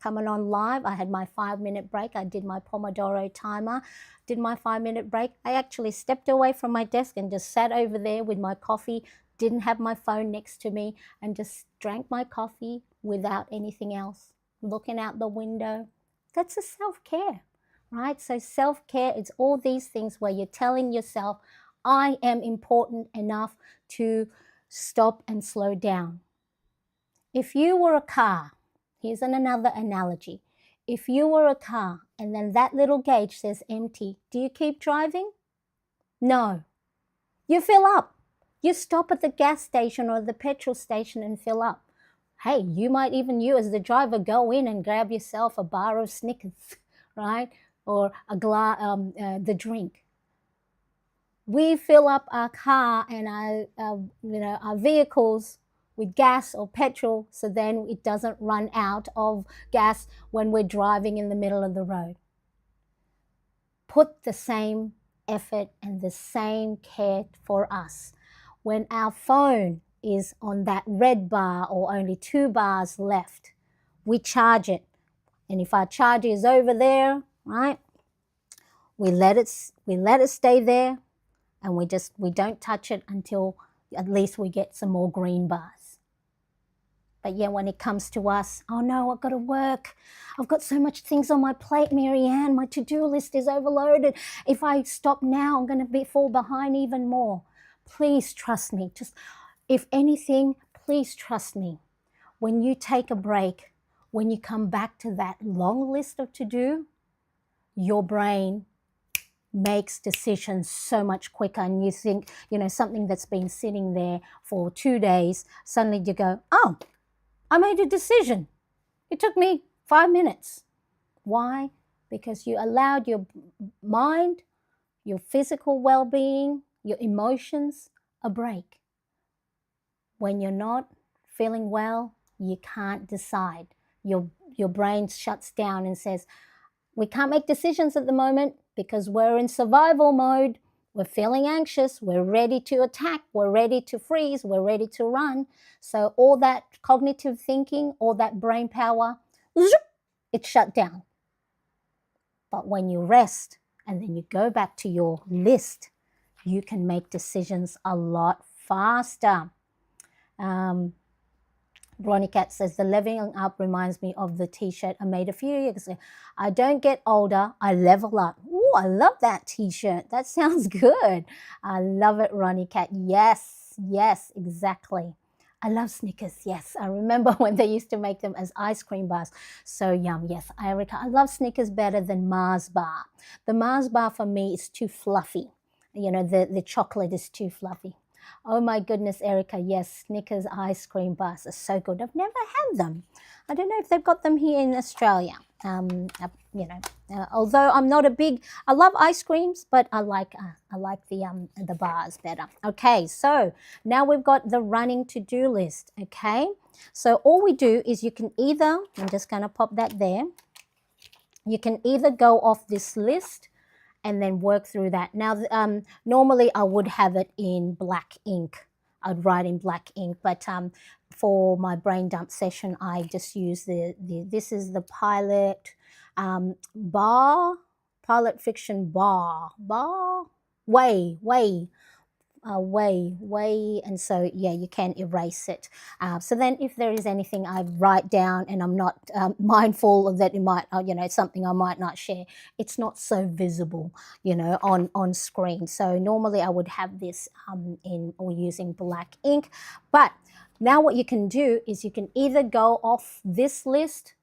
coming on live, I had my 5-minute break. I did my Pomodoro timer, did my 5-minute break. I actually stepped away from my desk and just sat over there with my coffee, didn't have my phone next to me, and just drank my coffee without anything else, looking out the window. That's a self-care, right? So self-care is all these things where you're telling yourself, I am important enough to stop and slow down. If you were a car, here's another analogy. If you were a car and then that little gauge says empty, do you keep driving? No. You fill up. You stop at the gas station or the petrol station and fill up. Hey, you might even, you as the driver, go in and grab yourself a bar of Snickers, right? Or the drink. We fill up our car and our vehicles with gas or petrol, so then it doesn't run out of gas when we're driving in the middle of the road. Put the same effort and the same care for us. When our phone is on that red bar or only 2 bars left, we charge it. And if our charger is over there, right, we let it stay there, and we don't touch it until at least we get some more green bars. But yeah, when it comes to us, oh no, I've got to work. I've got so much things on my plate, Marianne. My to-do list is overloaded. If I stop now, I'm going to fall behind even more. Please trust me. Just, if anything, please trust me. When you take a break, when you come back to that long list of to-do, your brain makes decisions so much quicker, and you think, something that's been sitting there for 2 days, suddenly you go, oh, I made a decision. It took me 5 minutes. Why? Because you allowed your mind, your physical well-being, your emotions a break. When you're not feeling well, you can't decide. Your brain shuts down and says, we can't make decisions at the moment because we're in survival mode. We're feeling anxious. We're ready to attack. We're ready to freeze. We're ready to run. So all that cognitive thinking, all that brain power, it's shut down. But when you rest and then you go back to your list, you can make decisions a lot faster. Ronnie Cat says, the leveling up reminds me of the t-shirt I made a few years ago. I don't get older, I level up. Ooh, I love that t-shirt. That sounds good. I love it, Ronnie Cat. Yes, exactly. I love Snickers, yes. I remember when they used to make them as ice cream bars. So yum, yes. Erica, I love Snickers better than Mars bar. The Mars bar for me is too fluffy. The chocolate is too fluffy. Oh my goodness, Erica, yes, Snickers ice cream bars are so good. I've never had them. I don't know if they've got them here in Australia. Although I'm not I love ice creams, but I like the bars better. Okay, so now we've got the running to-do list, okay? So all we do is you can either, I'm just going to pop that there, you can either go off this list and then work through that. Now, normally I would have it in black ink. I'd write in black ink, but for my brain dump session, I just use this is the Pilot Pilot Fiction Way. way, and so yeah, you can erase it. So then if there is anything I write down and I'm not mindful of that, it might it's something I might not share, it's not so visible on screen. So normally I would have this in or using black ink. But now what you can do is you can either go off this list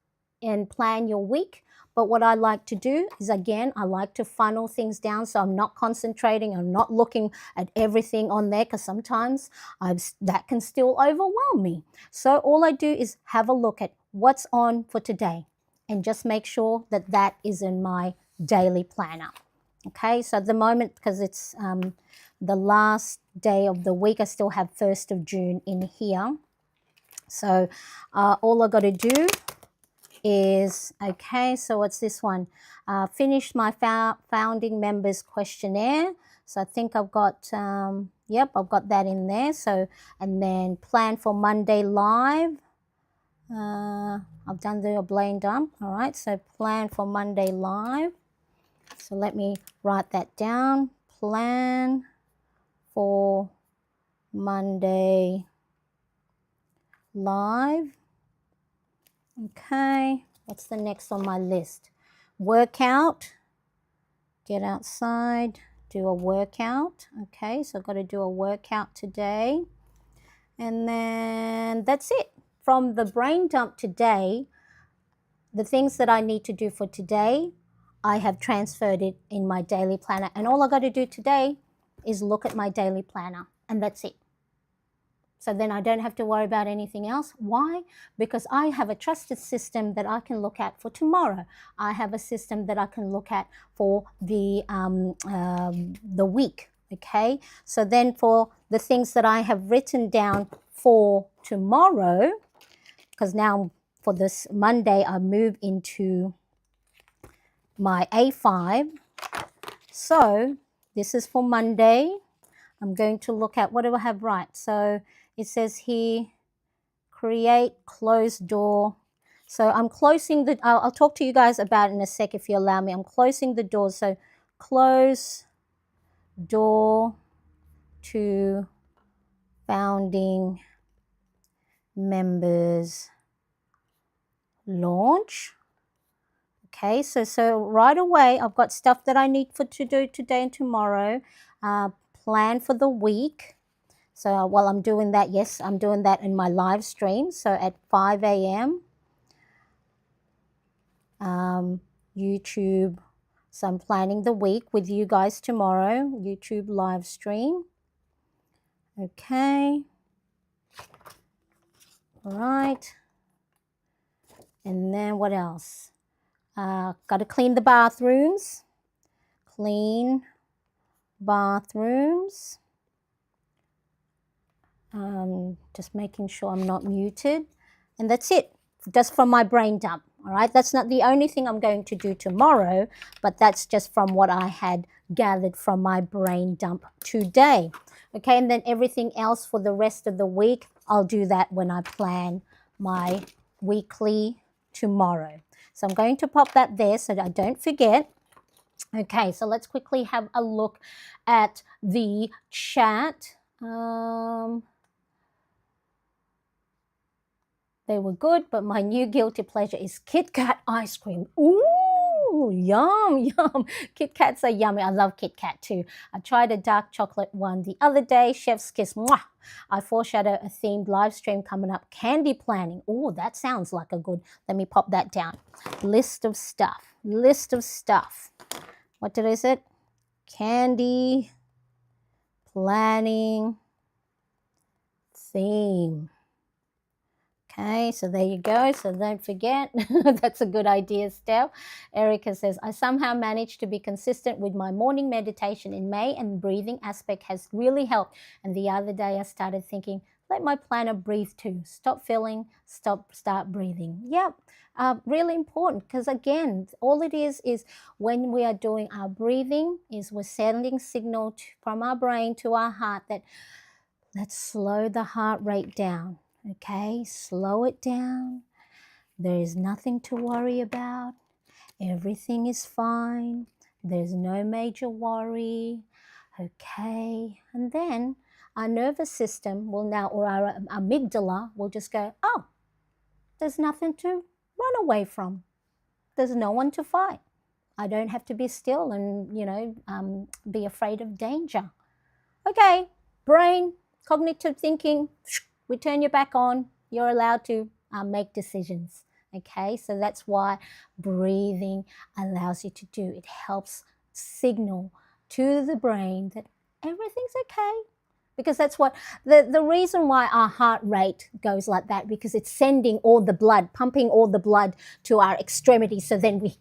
and plan your week. But what I like to do is, again, I like to funnel things down so I'm not concentrating, I'm not looking at everything on there, because sometimes that can still overwhelm me. So all I do is have a look at what's on for today and just make sure that that is in my daily planner. Okay, so at the moment, because it's the last day of the week, I still have 1st of June in here. So all I got to do is, okay, so what's this one? Finish my founding members questionnaire. So I think I've got, yep, I've got that in there. So, and then plan for Monday live. I've done the brain dump. All right, so plan for Monday live. So let me write that down. Plan for Monday live. Okay, what's the next on my list? Workout. Get outside, do a workout. Okay, so I've got to do a workout today. And then that's it. From the brain dump today, the things that I need to do for today, I have transferred it in my daily planner. And all I got to do today is look at my daily planner, and that's it. So then I don't have to worry about anything else. Why? Because I have a trusted system that I can look at for tomorrow. I have a system that I can look at for the week, okay? So then for the things that I have written down for tomorrow, because now for this Monday, I move into my A5. So this is for Monday. I'm going to look at, what do I have right? So it says here, create closed door. So I'm closing the, I'll talk to you guys about it in a sec if you allow me. I'm closing the door. So close door to founding members launch. Okay, so right away, I've got stuff that I need to do today and tomorrow. Plan for the week. So while I'm doing that, yes, I'm doing that in my live stream. So at 5 a.m. YouTube. So I'm planning the week with you guys tomorrow. YouTube live stream. Okay. All right. And then what else? Got to clean the bathrooms. Clean bathrooms. Just making sure I'm not muted. And that's it, just from my brain dump. All right, that's not the only thing I'm going to do tomorrow, but that's just from what I had gathered from my brain dump today. Okay, and then everything else for the rest of the week, I'll do that when I plan my weekly tomorrow. So I'm going to pop that there so that I don't forget. Okay, so let's quickly have a look at the chat. They were good, but my new guilty pleasure is Kit Kat ice cream. Ooh, yum, yum. Kit Kats are yummy. I love Kit Kat too. I tried a dark chocolate one the other day. Chef's kiss. Mwah. I foreshadow a themed live stream coming up. Candy planning. Oh, that sounds like a good. Let me pop that down. List of stuff. List of stuff. What did I say? Candy planning theme. Okay, so there you go. So don't forget, that's a good idea, Steph. Erica says, I somehow managed to be consistent with my morning meditation in May, and breathing aspect has really helped. And the other day I started thinking, let my planner breathe too. Stop feeling, start breathing. Yep, really important, because again, all it is when we are doing our breathing is we're sending signal from our brain to our heart that let's slow the heart rate down. Okay, slow it down. There is nothing to worry about. Everything is fine. There's no major worry. Okay, and then our nervous system will now, or our amygdala will just go, oh, there's nothing to run away from. There's no one to fight. I don't have to be still and, be afraid of danger. Okay, brain, cognitive thinking, we turn you back on. You're allowed to make decisions. Okay, so that's why breathing allows you to do. It helps signal to the brain that everything's okay, because that's what the reason why our heart rate goes like that, because it's sending all the blood, pumping all the blood to our extremities, so then we,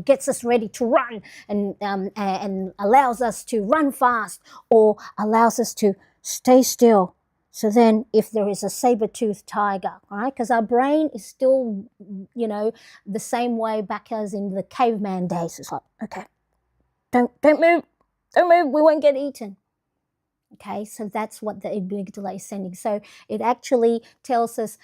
gets us ready to run, and allows us to run fast, or allows us to stay still. So then if there is a saber-toothed tiger, all right, because our brain is still, the same way back as in the caveman days. It's like, okay, don't move, we won't get eaten. Okay, so that's what the amygdala is sending. So it actually tells us,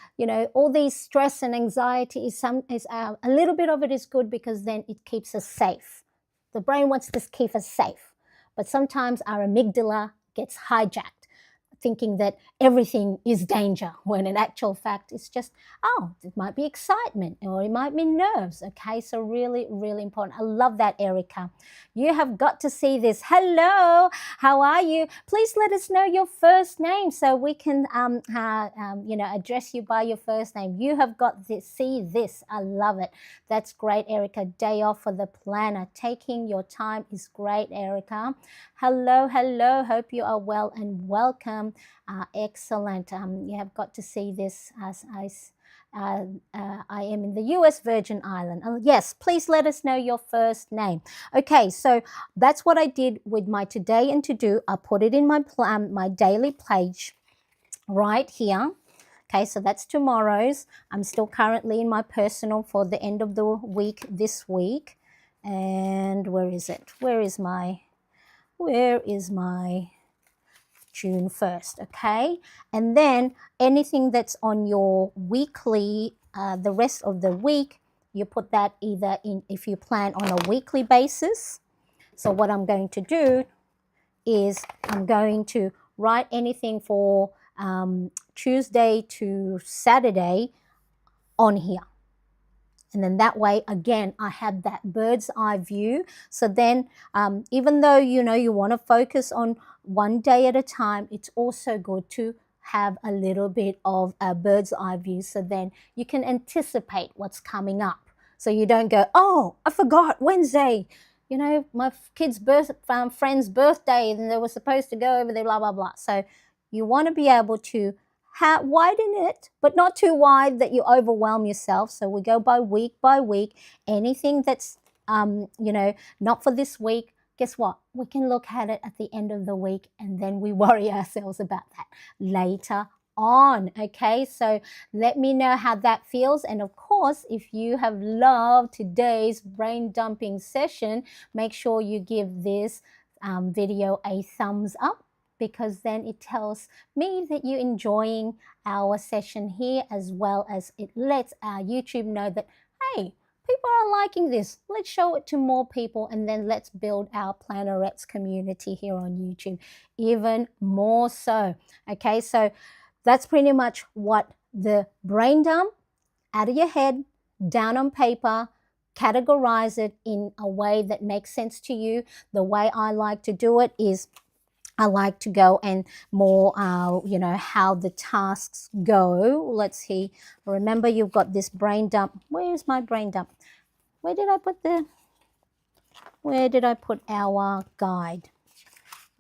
all these stress and anxiety is a little bit of it is good, because then it keeps us safe. The brain wants to keep us safe, but sometimes our amygdala gets hijacked, thinking that everything is danger, when in actual fact it's just, oh, it might be excitement, or it might be nerves. Okay, so really, really important. I love that, Erica. You have got to see this. Hello, how are you? Please let us know your first name so we can address you by your first name. You have got this. See this. I love it. That's great, Erica. Day off for the planner. Taking your time is great, Erica. Hello, hello. Hope you are well and welcome. Excellent. You have got to see this as I am in the US Virgin Island. Yes, please let us know your first name. Okay, so that's what I did with my today and to do. I put it in my my daily page right here. Okay, so that's tomorrow's. I'm still currently in my personal for the end of the week this week. And where is it? Where is my June 1st, okay? And then anything that's on your weekly, the rest of the week, you put that either in, if you plan on a weekly basis. So what I'm going to do is I'm going to write anything for Tuesday to Saturday on here. And then that way, again, I have that bird's eye view. So then even though, you want to focus on one day at a time, it's also good to have a little bit of a bird's eye view. So then you can anticipate what's coming up. So you don't go, oh, I forgot Wednesday, my kid's friend's birthday, and they were supposed to go over there, blah, blah, blah. So you want to be able to widen it, but not too wide that you overwhelm yourself. So we go by week. Anything that's, not for this week, guess what? We can look at it at the end of the week, and then we worry ourselves about that later on. Okay, so let me know how that feels. And of course, if you have loved today's brain dumping session, make sure you give this video a thumbs up, because then it tells me that you're enjoying our session here, as well as it lets our YouTube know that, hey, people are liking this. Let's show it to more people, and then let's build our Plannerettes community here on YouTube even more so. Okay, so that's pretty much what the brain dump, out of your head, down on paper, categorize it in a way that makes sense to you. The way I like to do it is I like to go and more, how the tasks go. Let's see. Remember, you've got this brain dump. Where's my brain dump? Where did I put our guide?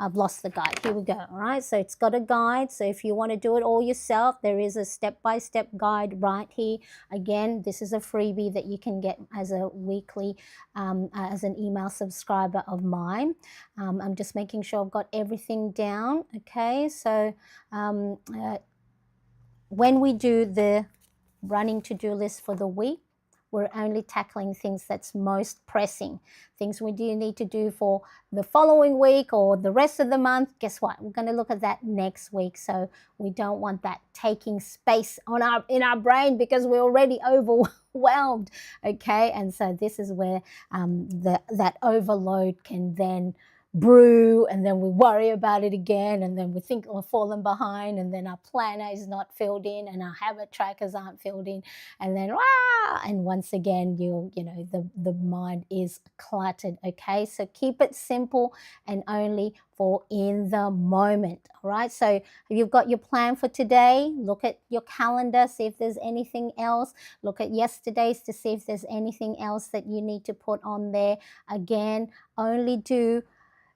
I've lost the guide. Here we go. All right. So it's got a guide. So if you want to do it all yourself, there is a step-by-step guide right here. Again, this is a freebie that you can get as a weekly, as an email subscriber of mine. I'm just making sure I've got everything down. Okay. So when we do the running to-do list for the week, we're only tackling things that's most pressing. Things we do need to do for the following week or the rest of the month, guess what? We're going to look at that next week. So we don't want that taking space in our brain, because we're already overwhelmed, okay? And so this is where that overload can then brew, and then we worry about it again, and then we think we're falling behind, and then our planner is not filled in, and our habit trackers aren't filled in, and then and once again the mind is cluttered. Okay, so keep it simple and only for in the moment. All right, so you've got your plan for today. Look at your calendar, see if there's anything else. Look at yesterday's to see if there's anything else that you need to put on there. Again, only do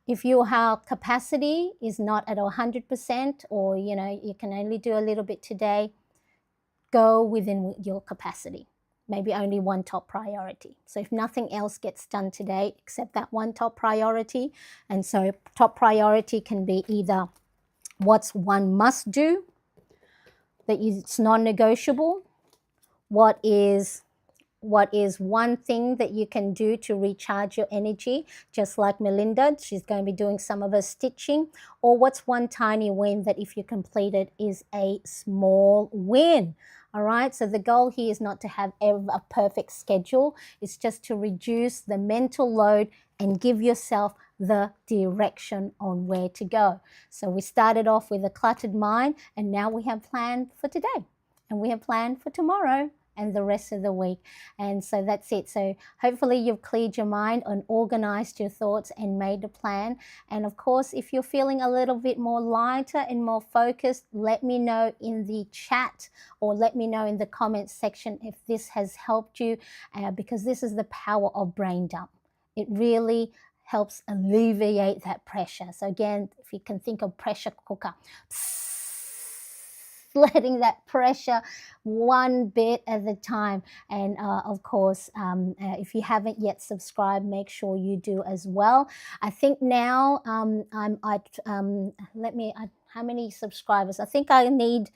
if your capacity is not at 100%, or you can only do a little bit today, go within your capacity. Maybe only one top priority. So if nothing else gets done today except that one top priority, and so top priority can be either what's one must do, that it's non-negotiable, what is one thing that you can do to recharge your energy, just like Melinda, she's going to be doing some of her stitching, or what's one tiny win that if you complete it is a small win. All right, so the goal here is not to have a perfect schedule. It's just to reduce the mental load and give yourself the direction on where to go. So we started off with a cluttered mind, and now we have planned for today, and we have planned for tomorrow and the rest of the week. And so that's it. So hopefully you've cleared your mind and organized your thoughts and made a plan. And of course, if you're feeling a little bit more lighter and more focused, let me know in the chat, or let me know in the comments section if this has helped you, because this is the power of brain dump. It really helps alleviate that pressure. So again, if you can think of pressure cooker, letting that pressure one bit at a time. And of course, if you haven't yet subscribed, make sure you do as well. I think now I'm at how many subscribers? I think I need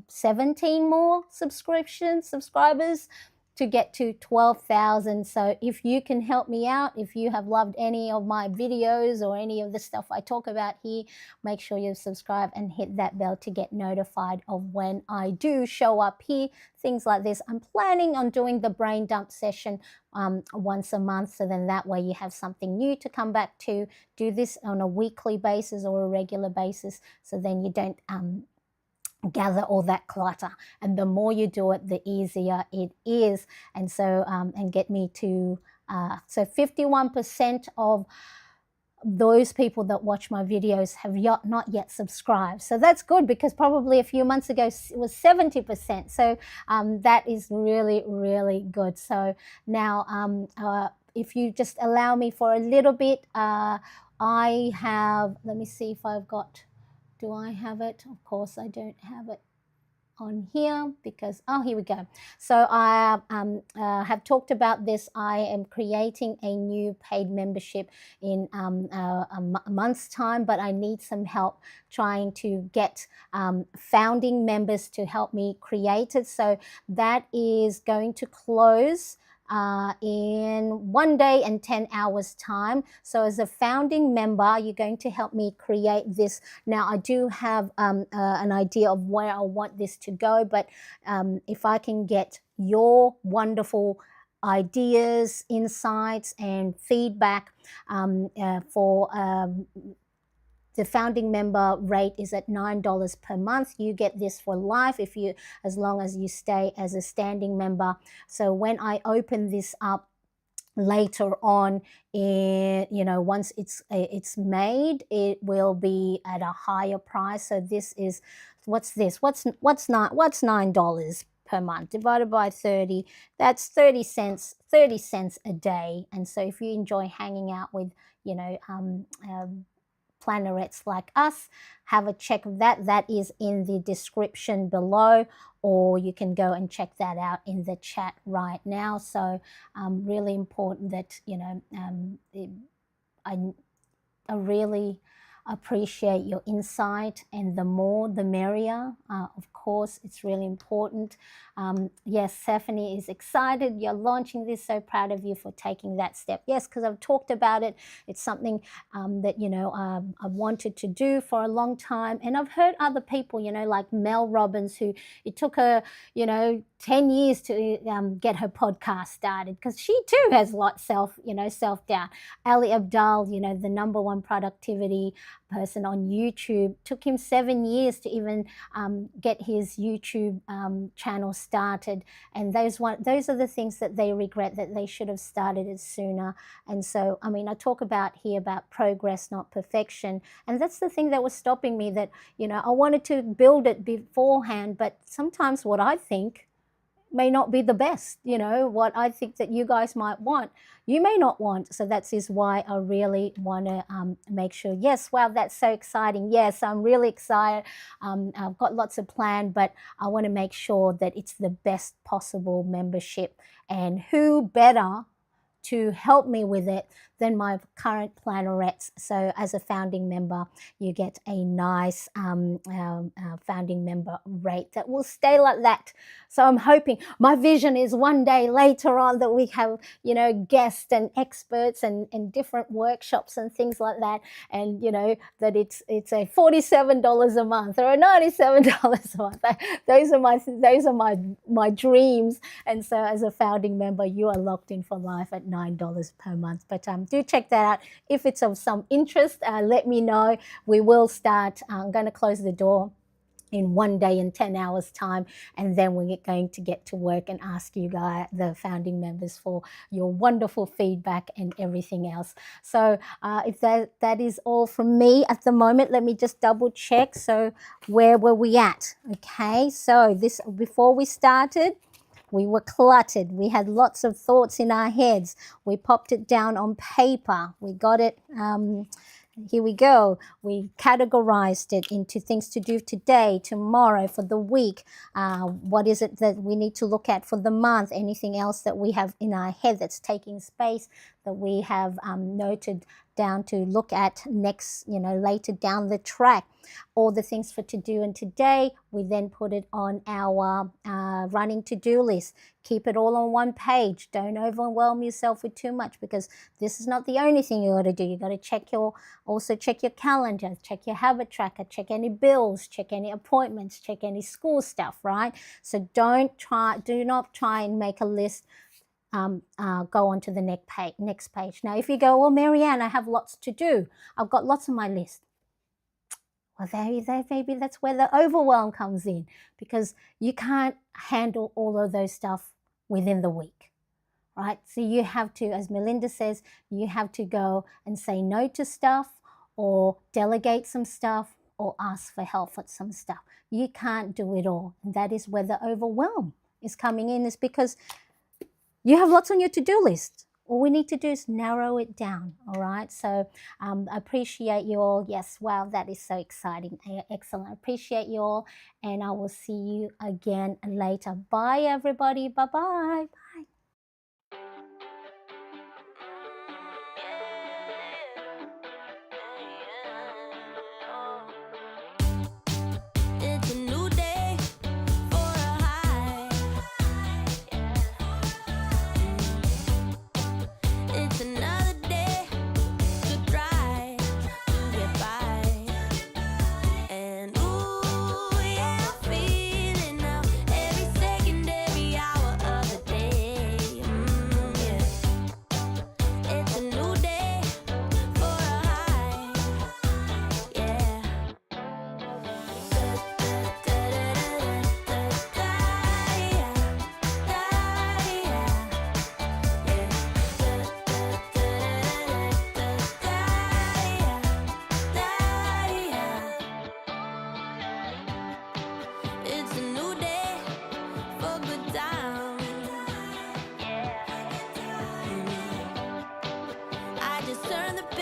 17 more subscribers to get to 12,000. So if you can help me out, if you have loved any of my videos or any of the stuff I talk about here, make sure you subscribe and hit that bell to get notified of when I do show up here, things like this. I'm planning on doing the brain dump session once a month, so then that way you have something new to come back to. Do this on a weekly basis or a regular basis, so then you don't gather all that clutter, and the more you do it, the easier it is. And so and get me to so 51% of those people that watch my videos have not yet subscribed. So that's good, because probably a few months ago it was 70%. So that is really, really good. So now if you just allow me for a little bit, I have, let me see if I've got, do I have it? Of course, I don't have it on here because, oh, here we go. So I have talked about this. I am creating a new paid membership in a month's time, but I need some help trying to get founding members to help me create it. So that is going to close in 1 day and 10 hours time. So as a founding member, you're going to help me create this. Now I do have an idea of where I want this to go, but if I can get your wonderful ideas, insights, and feedback for the founding member rate is at $9 per month. You get this for life as long as you stay as a standing member. So when I open this up later on, once it's made, it will be at a higher price. So this is, what's $9 per month divided by 30? That's 30 cents a day. And so if you enjoy hanging out with plannerettes like us, have a check of that. That is in the description below, or you can go and check that out in the chat right now. So really important that I really appreciate your insight, and the more the merrier. Of course, it's really important. Yes, Stephanie is excited. You're launching this. So proud of you for taking that step. Yes, because I've talked about it. It's something that, I wanted to do for a long time. And I've heard other people, like Mel Robbins, who it took her, 10 years to get her podcast started, because she too has self-doubt. Ali Abdal, the number one productivity person on YouTube, took him 7 years to even get his YouTube channel started. And those are the things that they regret, that they should have started it sooner. And so, I talk about here about progress, not perfection. And that's the thing that was stopping me, that, I wanted to build it beforehand, but sometimes what I think may not be the best. What I think that you guys might want, you may not want. So that is why I really want to make sure. Yes, wow, that's so exciting. Yes, I'm really excited. I've got lots of plan, but I want to make sure that it's the best possible membership. And who better to help me with it than my current plannerettes. So as a founding member, you get a nice founding member rate that will stay like that. So I'm hoping, my vision is one day later on that we have, guests and experts and different workshops and things like that. And, that it's a $47 a month or a $97 a month. Those are my dreams. And so as a founding member, you are locked in for life at $9 per month. But do check that out. If it's of some interest, let me know. We will start. I'm going to close the door in 1 day and 10 hours time, and then we're going to get to work and ask you guys, the founding members, for your wonderful feedback and everything else. So if that is all from me at the moment, let me just double check. So where were we at? Okay, so this, before we started, we were cluttered. We had lots of thoughts in our heads. We popped it down on paper. We got it. Here we go. We categorized it into things to do today, tomorrow, for the week. What is it that we need to look at for the month? Anything else that we have in our head that's taking space, that we have noted down to look at next, later down the track. All the things for to do and today, we then put it on our running to-do list. Keep it all on one page. Don't overwhelm yourself with too much, because this is not the only thing you got to do. You got to also check your calendar, check your habit tracker, check any bills, check any appointments, check any school stuff, right? So do not try and make a list. Go on to the next page. Now, if you go, well, Marianne, I have lots to do. I've got lots on my list. Well, maybe that's where the overwhelm comes in, because you can't handle all of those stuff within the week, right? So you have to, as Melinda says, you have to go and say no to stuff, or delegate some stuff, or ask for help for some stuff. You can't do it all. And that is where the overwhelm is coming in, is because you have lots on your to-do list. All we need to do is narrow it down, all right? So I appreciate you all. Yes, wow, that is so exciting. Excellent. I appreciate you all, and I will see you again later. Bye, everybody. Bye-bye.